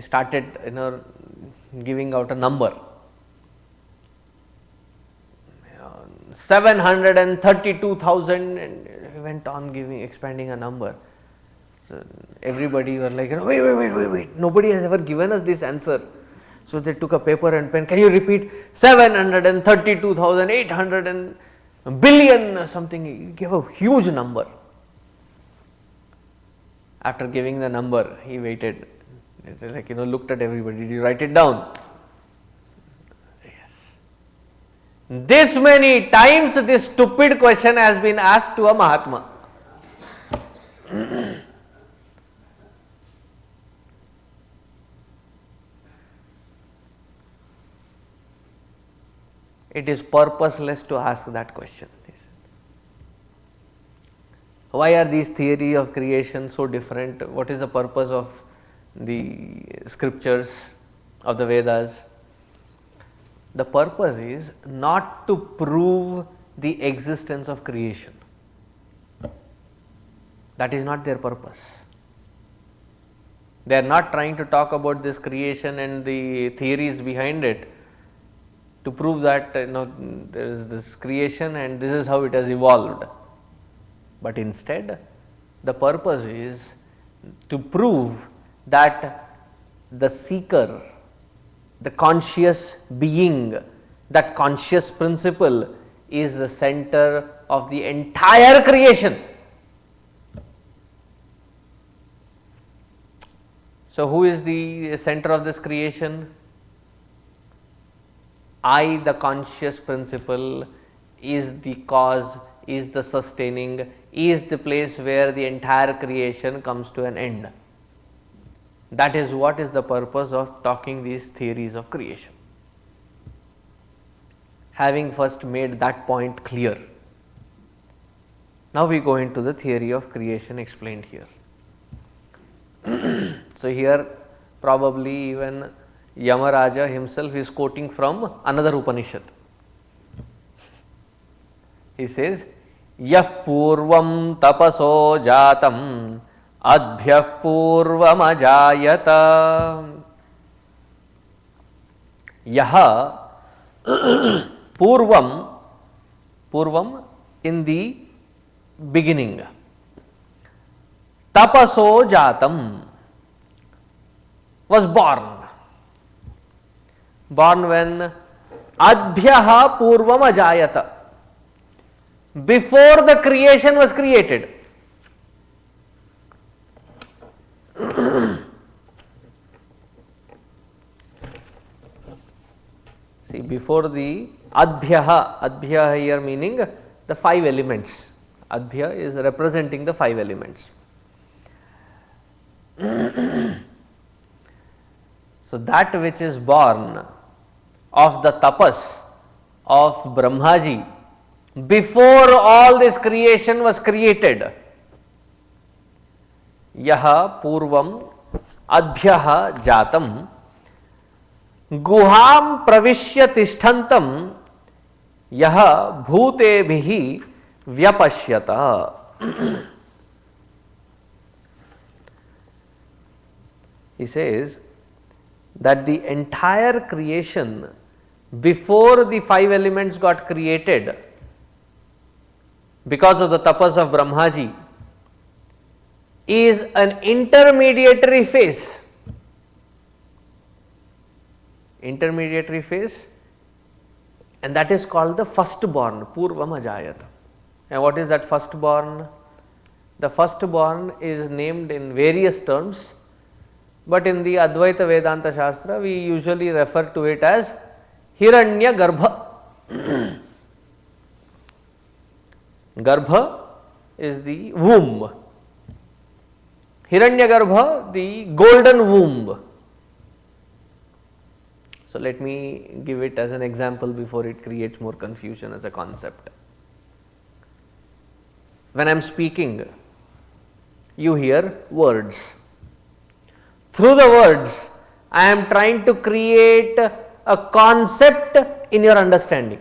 started giving out a number, 732,000, and he went on expanding a number. So everybody were like, wait, nobody has ever given us this answer. So they took a paper and pen. Can you repeat 732,800 billion or something? He gave a huge number. After giving the number, he waited, looked at everybody. Did you write it down? Yes. This many times this stupid question has been asked to a Mahatma. It is purposeless to ask that question. Why are these theories of creation so different? What is the purpose of the scriptures of the Vedas? The purpose is not to prove the existence of creation. That is not their purpose. They are not trying to talk about this creation and the theories behind it to prove that there is this creation and this is how it has evolved. But instead, the purpose is to prove that the seeker, the conscious being, that conscious principle is the center of the entire creation. So, who is the center of this creation? I, the conscious principle, is the cause, is the sustaining, is the place where the entire creation comes to an end. That is what is the purpose of talking these theories of creation. Having first made that point clear, now we go into the theory of creation explained here. So, here probably even Yamaraja himself is quoting from another Upanishad. He says, Yah purvam tapaso jatam adbhyah purvam ajayata. Yaha purvam in the beginning, tapaso jatam was born when adbhyah purvam ajayata, before the creation was created. See, before the adbhyah here meaning the 5 elements. Adbhyah is representing the 5 elements. So, that which is born of the tapas of Brahmaji before all this creation was created, yaha purvam adbhyah jatam guham pravishya tishthantam yaha bhutebhihi vyapashyata. He says that the entire creation before the 5 elements got created, because of the tapas of Brahmaji, is an intermediary phase. Intermediary phase, and that is called the firstborn, Purvam Ajayata. And what is that firstborn? The firstborn is named in various terms, but in the Advaita Vedanta Shastra we usually refer to it as Hiranya Garbha. Garbha is the womb, Hiranyagarbha the golden womb. So, let me give it as an example before it creates more confusion as a concept. When I am speaking, you hear words. Through the words, I am trying to create a concept in your understanding.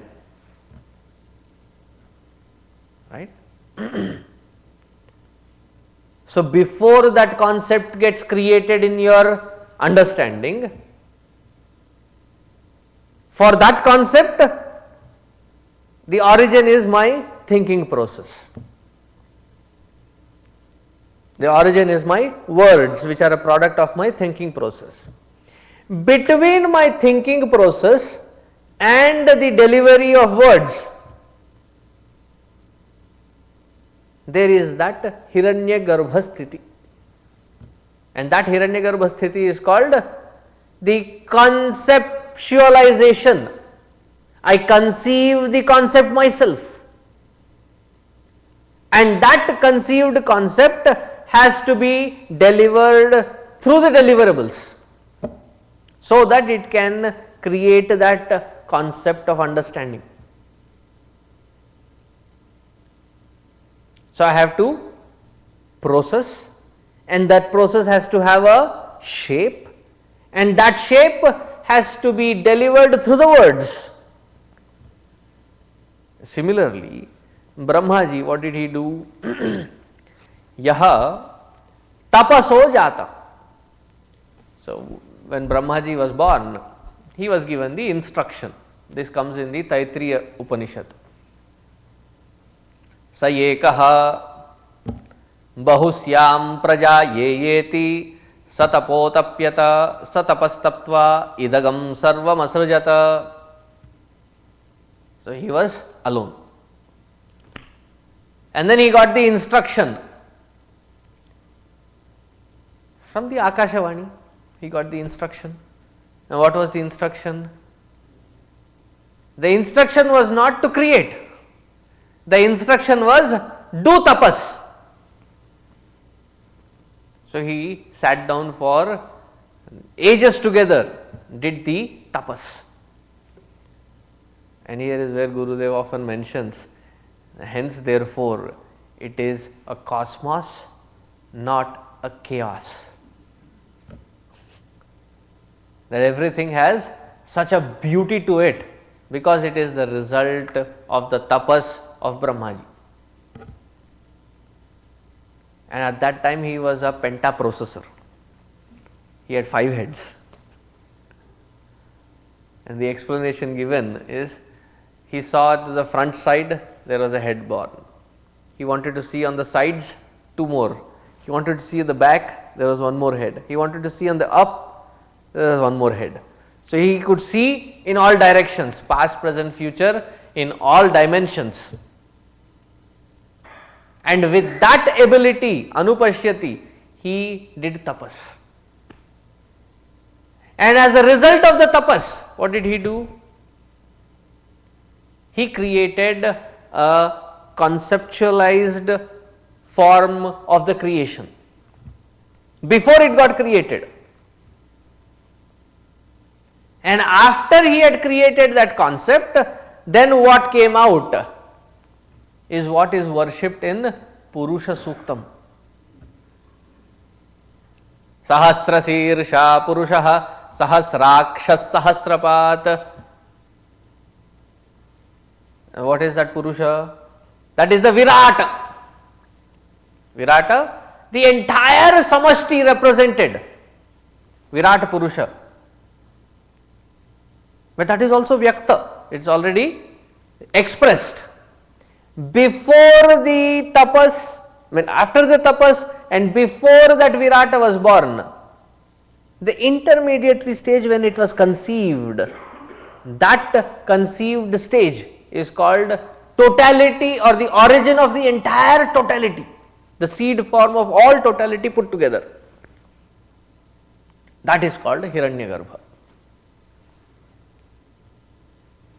Right? So, before that concept gets created in your understanding, for that concept, the origin is my thinking process. The origin is my words, which are a product of my thinking process. Between my thinking process and the delivery of words, there is that Hiranyagarbha sthiti, and that Hiranyagarbha sthiti is called the conceptualization. I conceive the concept myself, and that conceived concept has to be delivered through the deliverables, so that it can create that concept of understanding. So, I have to process, and that process has to have a shape, and that shape has to be delivered through the words. Similarly, Brahmaji, what did he do? Yaha tapaso jata. So, when Brahmaji was born, he was given the instruction. This comes in the Taittiriya Upanishad. Sa yekaha bahusyam praja yeyeti Satapotapyata satapastaptva idagam sarvam asrujata. So he was alone. And then he got the instruction from the Akashavani. He got the instruction. Now what was the instruction? The instruction was not to create. The instruction was do tapas. So he sat down for ages together, did the tapas. And here is where Gurudev often mentions, hence therefore it is a cosmos, not a chaos. That everything has such a beauty to it because it is the result of the tapas of Brahmaji. And at that time he was a pentaprocessor. He had 5 heads. And the explanation given is, he saw at the front side there was a head born. He wanted to see on the sides 2 more. He wanted to see at the back, there was 1 more head. He wanted to see on the up, there was 1 more head. So he could see in all directions, past, present, future, in all dimensions. And with that ability, anupashyati, he did tapas. And as a result of the tapas, what did he do? He created a conceptualized form of the creation before it got created. And after he had created that concept, then what came out is what is worshipped in Purusha Suktam. Sahasrasirsha Purushaha Sahasrakshas Sahasrapat. What is that Purusha? That is the Virata. Virata, the entire Samashti represented. Virat Purusha. But that is also Vyakta. It is already expressed. Before the tapas, after the tapas and before that Virata was born, the intermediary stage when it was conceived, that conceived stage is called totality or the origin of the entire totality, the seed form of all totality put together. That is called Hiranyagarbha.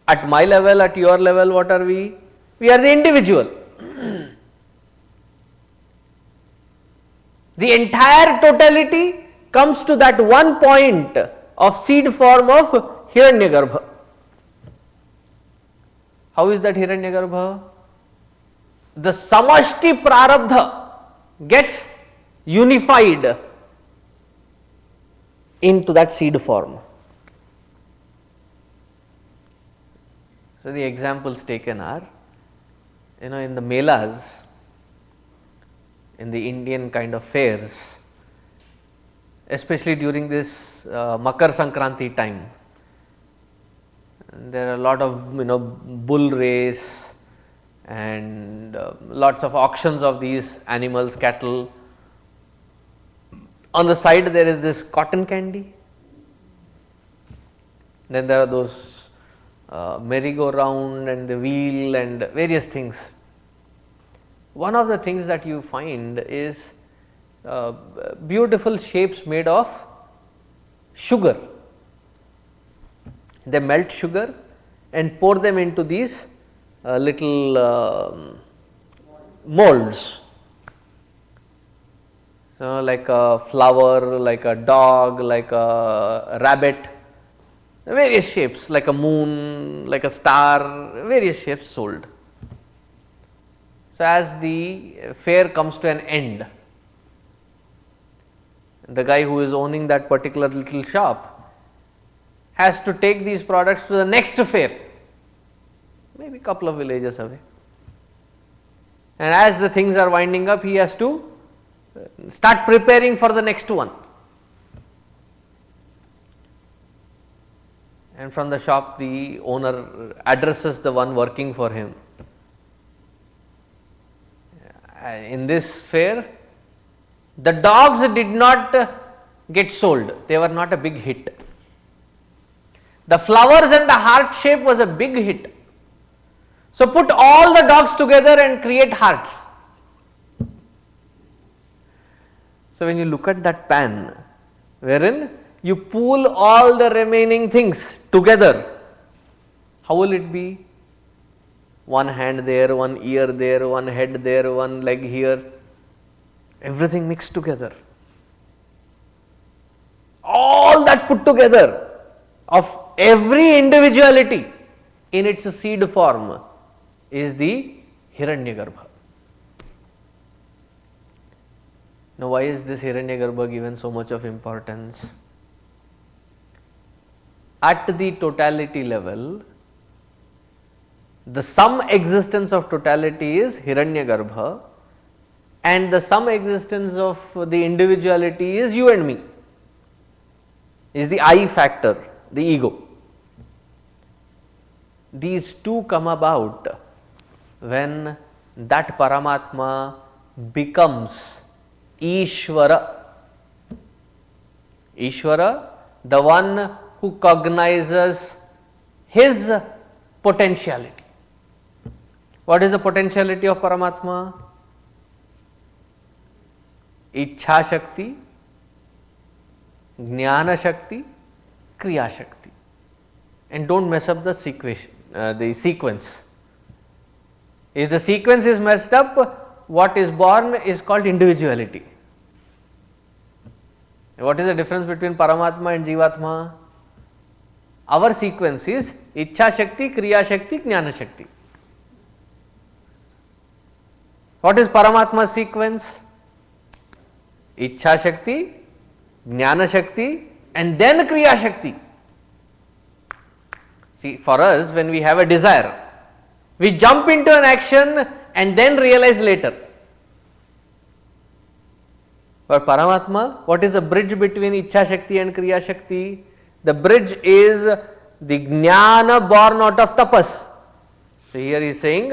At my level, at your level, what are we? We are the individual. The entire totality comes to that one point of seed form of Hiranyagarbha. How is that Hiranyagarbha? The Samashti Prarabdha gets unified into that seed form. So the examples taken are, in the melas, in the Indian kind of fairs, especially during this Makar Sankranti time, there are a lot of bull race and lots of auctions of these animals, cattle. On the side there is this cotton candy, then there are those merry-go-round and the wheel and various things. One of the things that you find is beautiful shapes made of sugar. They melt sugar and pour them into these little molds. So, like a flower, like a dog, like a rabbit, various shapes, like a moon, like a star, various shapes sold. So, as the fair comes to an end, the guy who is owning that particular little shop has to take these products to the next fair, maybe a couple of villages away. And as the things are winding up, he has to start preparing for the next one. And from the shop, the owner addresses the one working for him. In this fair, the dogs did not get sold. They were not a big hit. The flowers and the heart shape was a big hit. So put all the dogs together and create hearts. So when you look at that pan, wherein you pool all the remaining things together, how will it be? One hand there, one ear there, one head there, one leg here, everything mixed together. All that put together of every individuality in its seed form is the Hiranyagarbha. Now, why is this Hiranyagarbha given so much of importance? At the totality level, the sum existence of totality is Hiranyagarbha, and the sum existence of the individuality is you and me, is the I factor, the ego. These two come about when that Paramatma becomes Ishvara. Ishvara, the one who cognizes his potentiality. What is the potentiality of Paramatma? Ichha Shakti, Jnana Shakti, Kriya Shakti. And don't mess up the sequence. If the sequence is messed up, what is born is called individuality. What is the difference between Paramatma and Jivatma? Our sequence is Ichha Shakti, Kriya Shakti, Jnana Shakti. What is Paramatma's sequence? Ichha Shakti, Jnana Shakti, and then Kriya Shakti. See, for us, when we have a desire, we jump into an action and then realize later. But Paramatma, what is the bridge between Ichha Shakti and Kriya Shakti? The bridge is the Jnana born out of tapas. So here he is saying,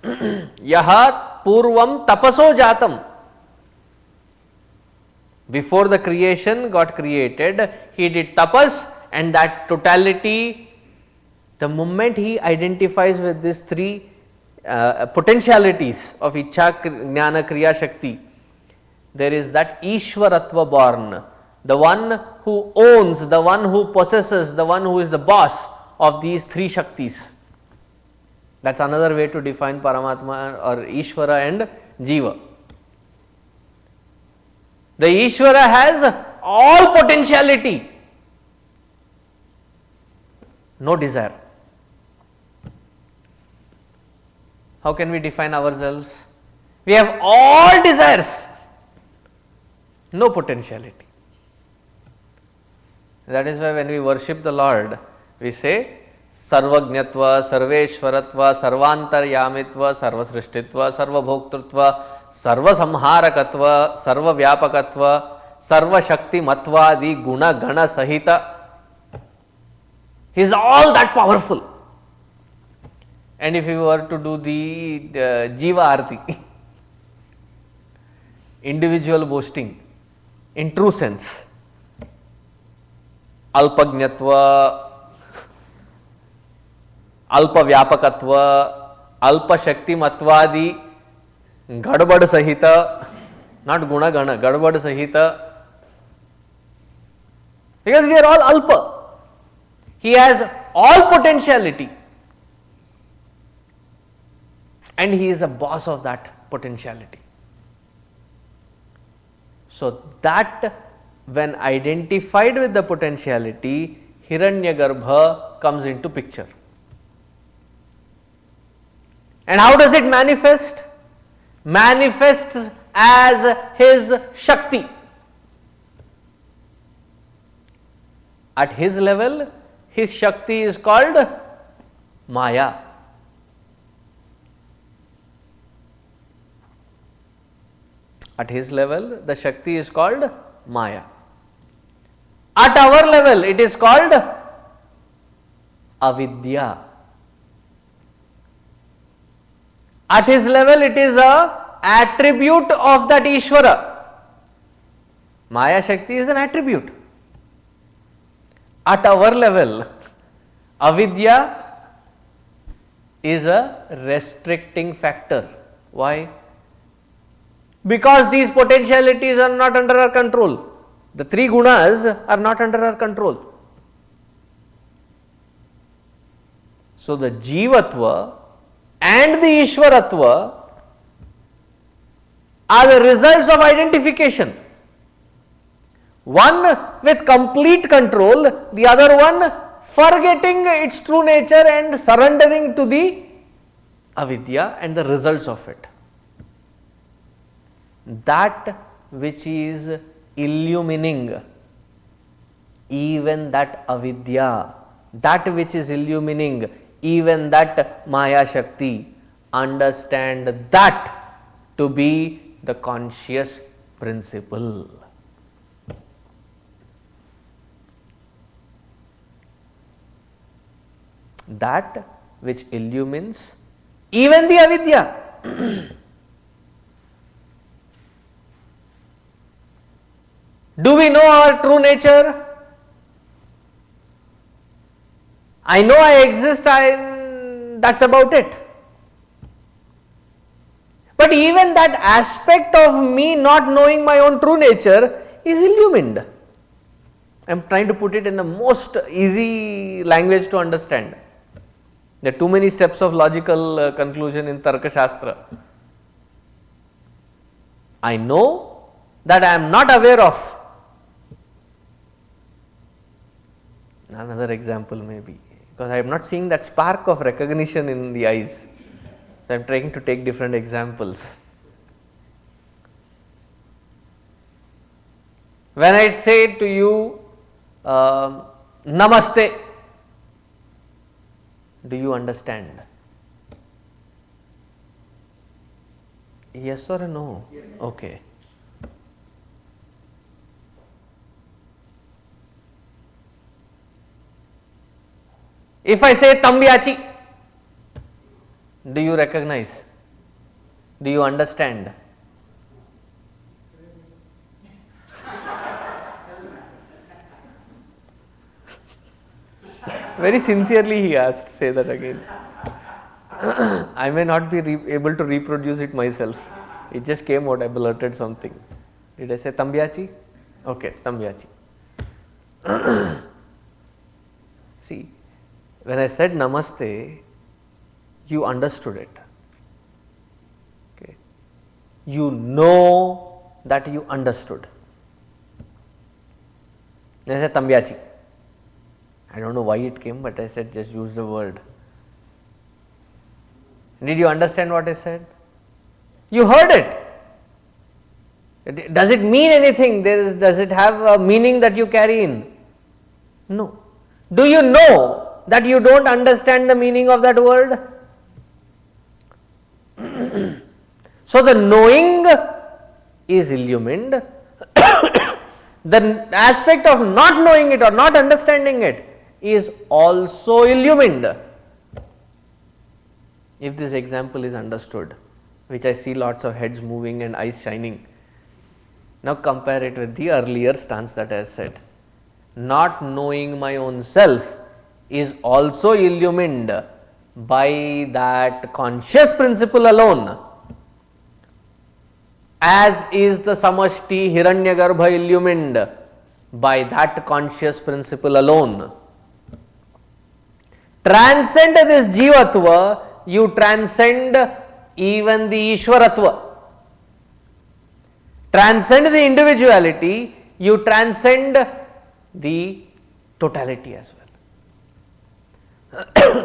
Yaha Purvam Tapaso Jatam. Before the creation got created, he did tapas, and that totality, the moment he identifies with these three potentialities of Ichha, Jnana, Kriya, Shakti, there is that Ishvaratva born, the one who owns, the one who possesses, the one who is the boss of these three Shaktis. That's another way to define Paramatma or Ishvara and Jiva. The Ishvara has all potentiality, no desire. How can we define ourselves? We have all desires, no potentiality. That is why when we worship the Lord, we say Sarvajñatva, Sarveshwaratva, Sarvantaryamitva, Sarvasrishtitva, Sarvabhoktrutva, Sarvasamharakatva, Sarvavyapakatva, Sarvashaktimatvadi Guna Gana Sahita. He is all that powerful. And if we were to do the Jiva Arti, individual boasting, in true sense, Alpajñatva, Alpa Vyapakatva, Alpa Shaktimatvadi, Gadbad Sahita, not Guna Gana, Gadbad Sahita, because we are all Alpa. He has all potentiality, and he is a boss of that potentiality. So that when identified with the potentiality, Hiranyagarbha comes into picture. And how does it manifest? Manifests as his Shakti. At his level, his Shakti is called Maya. At his level, the Shakti is called Maya. At our level, it is called Avidya. At his level, it is a attribute of that Ishvara. Maya Shakti is an attribute. At our level, avidya is a restricting factor. Why? Because these potentialities are not under our control. The three gunas are not under our control. So, the Jivatva and the Ishwaratva are the results of identification. One with complete control, the other one forgetting its true nature and surrendering to the avidya and the results of it. That which is illumining even that avidya, that which is illumining even that Maya Shakti, understand that to be the conscious principle. That which illumines even the avidya. Do we know our true nature? I know I exist, that's about it. But even that aspect of me not knowing my own true nature is illumined. I am trying to put it in the most easy language to understand. There are too many steps of logical conclusion in Tarka Shastra. I know that I am not aware of. Another example may be, because I am not seeing that spark of recognition in the eyes. So, I am trying to take different examples. When I say to you, Namaste, do you understand? Yes or no? Yes. Okay. If I say Tambyachi, do you recognize? Do you understand? Very sincerely he asked, say that again. I may not be able to reproduce it myself. It just came out, I blurted something. Did I say Tambyachi? Okay, Tambyachi. See, when I said Namaste, you understood it. Okay. You know that you understood. Then I said Tambyachi. I don't know why it came, but I said just use the word. Did you understand what I said? You heard it. Does it mean anything? Does it have a meaning that you carry in? No. Do you know that you don't understand the meaning of that word? So, the knowing is illumined. The aspect of not knowing it or not understanding it is also illumined. If this example is understood, which I see lots of heads moving and eyes shining. Now compare it with the earlier stance that I said. Not knowing my own self is also illumined by that conscious principle alone, as is the Samashti Hiranyagarbha illumined by that conscious principle alone. Transcend this Jivatva, you transcend even the Ishwaratva. Transcend the individuality, you transcend the totality as well.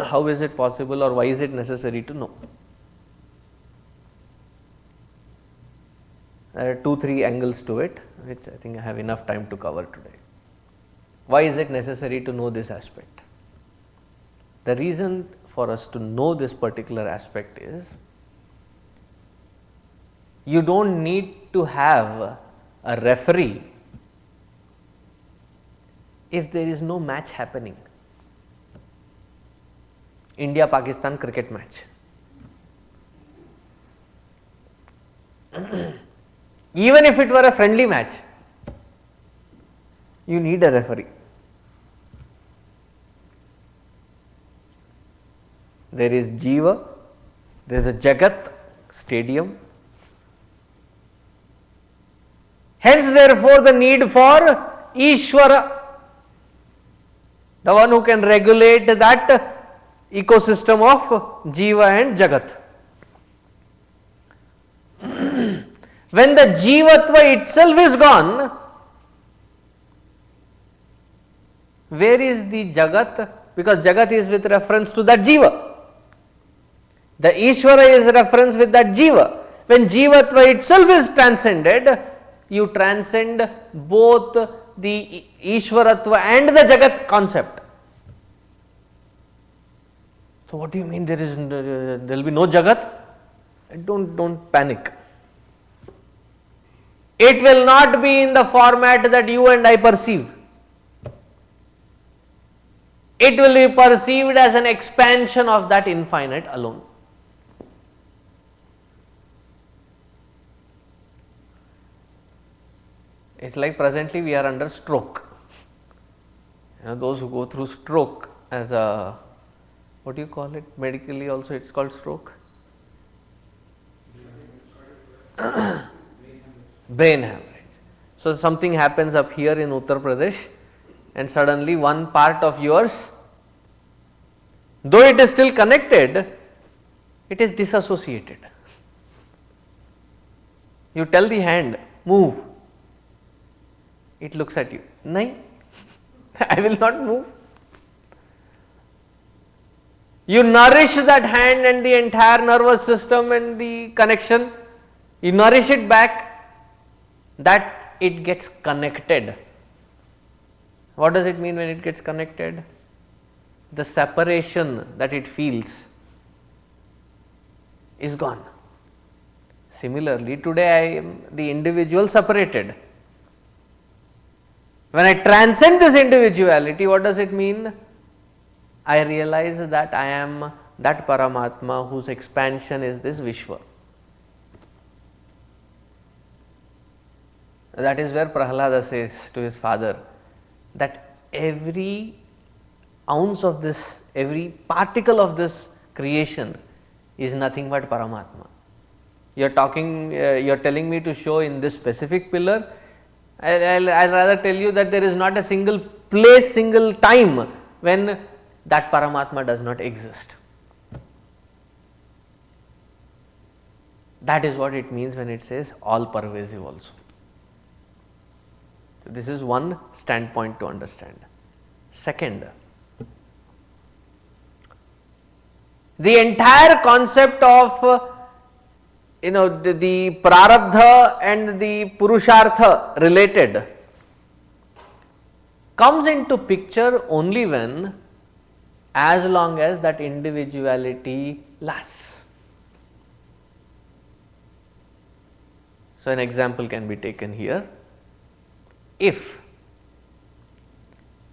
How is it possible, or why is it necessary to know? There are 2-3 angles to it, which I think I have enough time to cover today. Why is it necessary to know this aspect? The reason for us to know this particular aspect is, you don't need to have a referee if there is no match happening. India-Pakistan cricket match. Even if it were a friendly match, You need a referee. There is Jiva, there is a Jagat, stadium. Hence, therefore, the need for Ishvara, the one who can regulate that ecosystem of Jiva and Jagat. When the Jivatva itself is gone, where is the Jagat? Because Jagat is with reference to that Jiva. The Ishvara is reference with that Jiva. When Jivatva itself is transcended, you transcend both the Ishvaratva and the Jagat concept. So what do you mean there will be no Jagat? Don't panic. It will not be in the format that you and I perceive. It will be perceived as an expansion of that infinite alone. It's like presently we are under stroke. Those who go through stroke as a, what do you call it? Medically also it's called stroke. Brain hemorrhage. So something happens up here in Uttar Pradesh and suddenly one part of yours, though it is still connected, it is disassociated. You tell the hand, move. It looks at you. Nahi, I will not move. You nourish that hand and the entire nervous system and the connection, you nourish it back, that it gets connected. What does it mean when it gets connected? The separation that it feels is gone. Similarly, today I am the individual separated. When I transcend this individuality, what does it mean? I realize that I am that Paramatma whose expansion is this Vishwa. That is where Prahlada says to his father that every ounce of this, every particle of this creation is nothing but Paramatma. You are telling me to show in this specific pillar. I'll rather tell you that there is not a single place, single time when that Paramatma does not exist. That is what it means when it says all pervasive also. So this is one standpoint to understand. Second, the entire concept of the prarabdha and the purushartha related comes into picture only when, as long as that individuality lasts. So an example can be taken here. If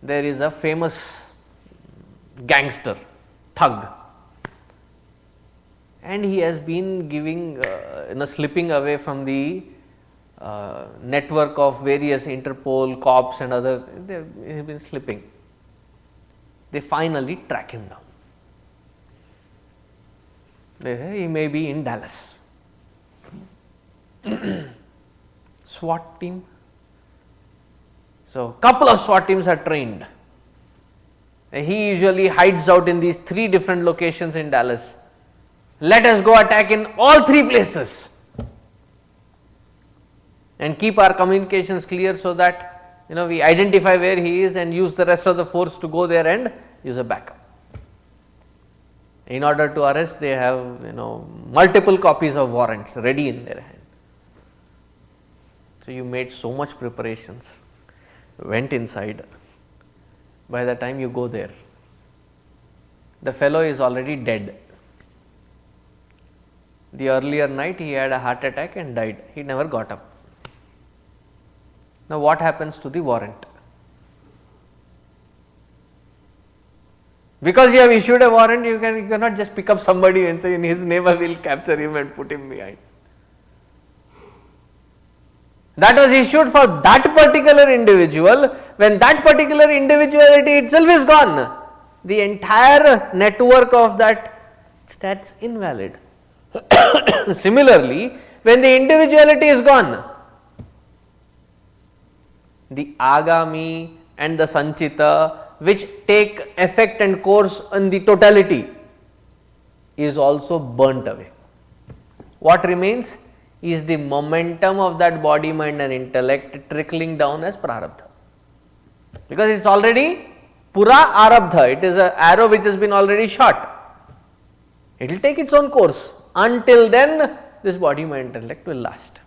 there is a famous gangster, thug, and he has been giving, slipping away from the network of various Interpol, cops and other, he has been slipping. They finally track him down. They say he may be in Dallas. SWAT team. So, couple of SWAT teams are trained. He usually hides out in these 3 different locations in Dallas. Let us go attack in all 3 places and keep our communications clear so that we identify where he is and use the rest of the force to go there and use a backup. In order to arrest, they have multiple copies of warrants ready in their hand. So you made so much preparations, went inside. By the time you go there, the fellow is already dead. The earlier night he had a heart attack and died. He never got up. Now what happens to the warrant? Because you have issued a warrant, you cannot just pick up somebody and say in his name I will capture him and put him behind. That was issued for that particular individual, when that particular individuality itself is gone, the entire network of that stands invalid. Similarly, when the individuality is gone, the agami and the sanchita, which take effect and course on the totality, is also burnt away. What remains is the momentum of that body, mind and intellect trickling down as prarabdha, because it is already pura arabdha, it is an arrow which has been already shot. It will take its own course. Until then, this body, mind, intellect will last.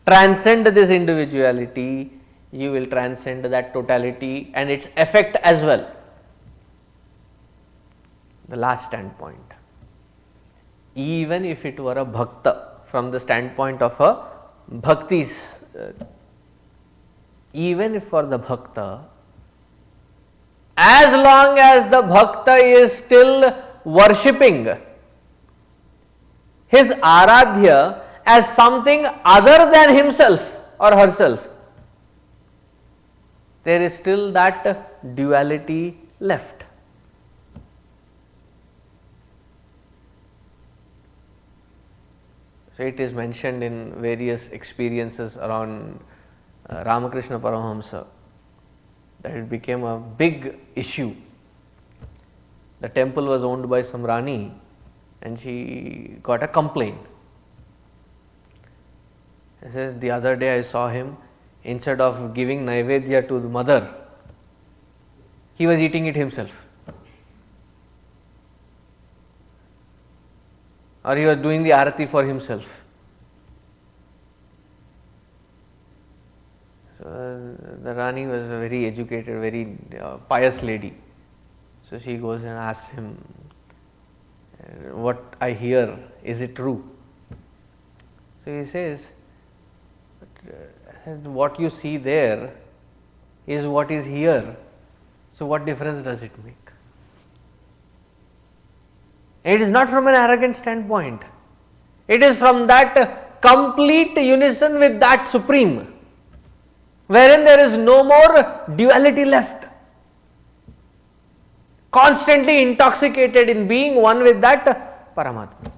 Transcend this individuality, you will transcend that totality and its effect as well. The last standpoint, even if it were a bhakta, from the standpoint of a bhaktis, even if for the bhakta, as long as the bhakta is still worshipping his aradhya as something other than himself or herself, there is still that duality left. So, it is mentioned in various experiences around Ramakrishna Paramahamsa that it became a big issue. The temple was owned by some Rani and she got a complaint. He says, the other day I saw him, instead of giving Naivedya to the mother, he was eating it himself. Or he was doing the arati for himself. So, the Rani was a very educated, very pious lady. So, she goes and asks him, what I hear, is it true? So, he says, what you see there is what is here. So, what difference does it make? It is not from an arrogant standpoint. It is from that complete unison with that Supreme, wherein there is no more duality left. Constantly intoxicated in being one with that Paramatma.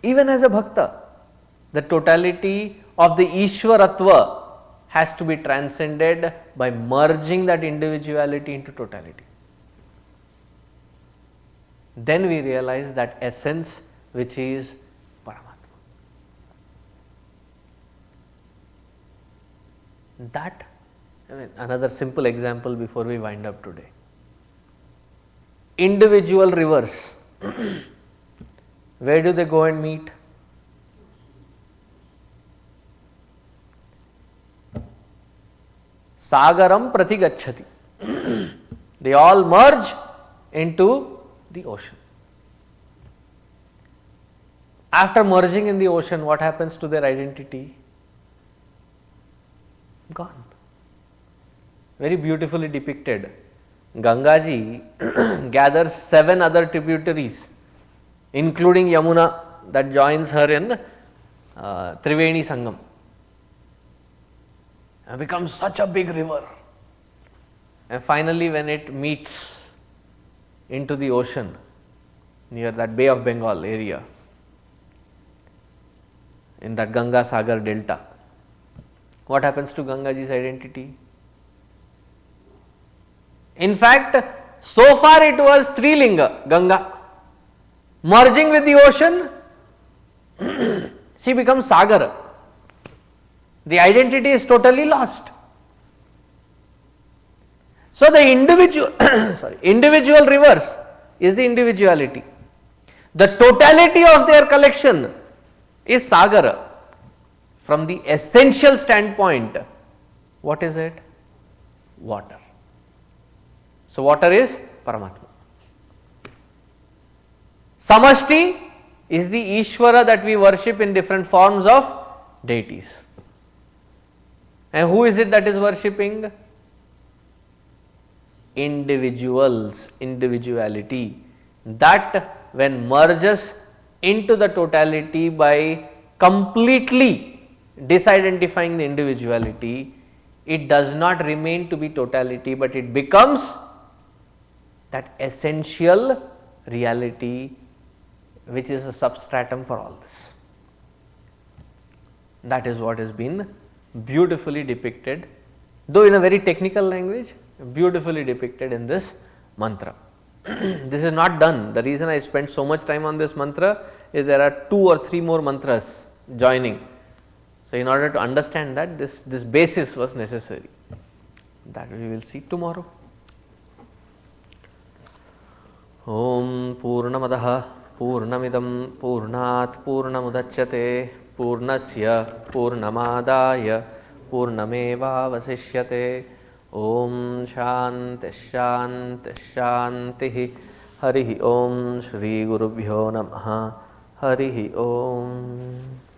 Even as a bhakta, the totality of the Ishwaratva has to be transcended by merging that individuality into totality. Then we realize that essence which is Paramatma. That, another simple example before we wind up today. Individual rivers, where do they go and meet? Sagaram pratigacchati. They all merge into the ocean. After merging in the ocean, what happens to their identity? Gone. Very beautifully depicted. Gangaji gathers 7 other tributaries, including Yamuna, that joins her in Triveni Sangam, and becomes such a big river. And finally, when it meets into the ocean near that Bay of Bengal area, in that Ganga Sagar delta, what happens to Gangaji's identity? In fact, so far it was Trilinga, Ganga. Merging with the ocean, she becomes Sagara. The identity is totally lost. So, the individual rivers is the individuality. The totality of their collection is Sagara. From the essential standpoint, what is it? Water. So, water is Paramatma. Samashti is the Ishvara that we worship in different forms of deities. And who is it that is worshipping? Individuals, individuality, that when merges into the totality by completely disidentifying the individuality, it does not remain to be totality, but it becomes that essential reality which is a substratum for all this. That is what has been beautifully depicted, though in a very technical language, beautifully depicted in this mantra. This is not done. The reason I spent so much time on this mantra is there are 2 or 3 more mantras joining. So, in order to understand that, this basis was necessary. That we will see tomorrow. Om Purnamadaha Purnamidam Purnat Purnamudachyate Purnasya Purnamadaya Purnameva Vasishyate. Om Shanti Shanti Shanti. Harihi Om Shri Gurubhyo Namaha. Harihi Om.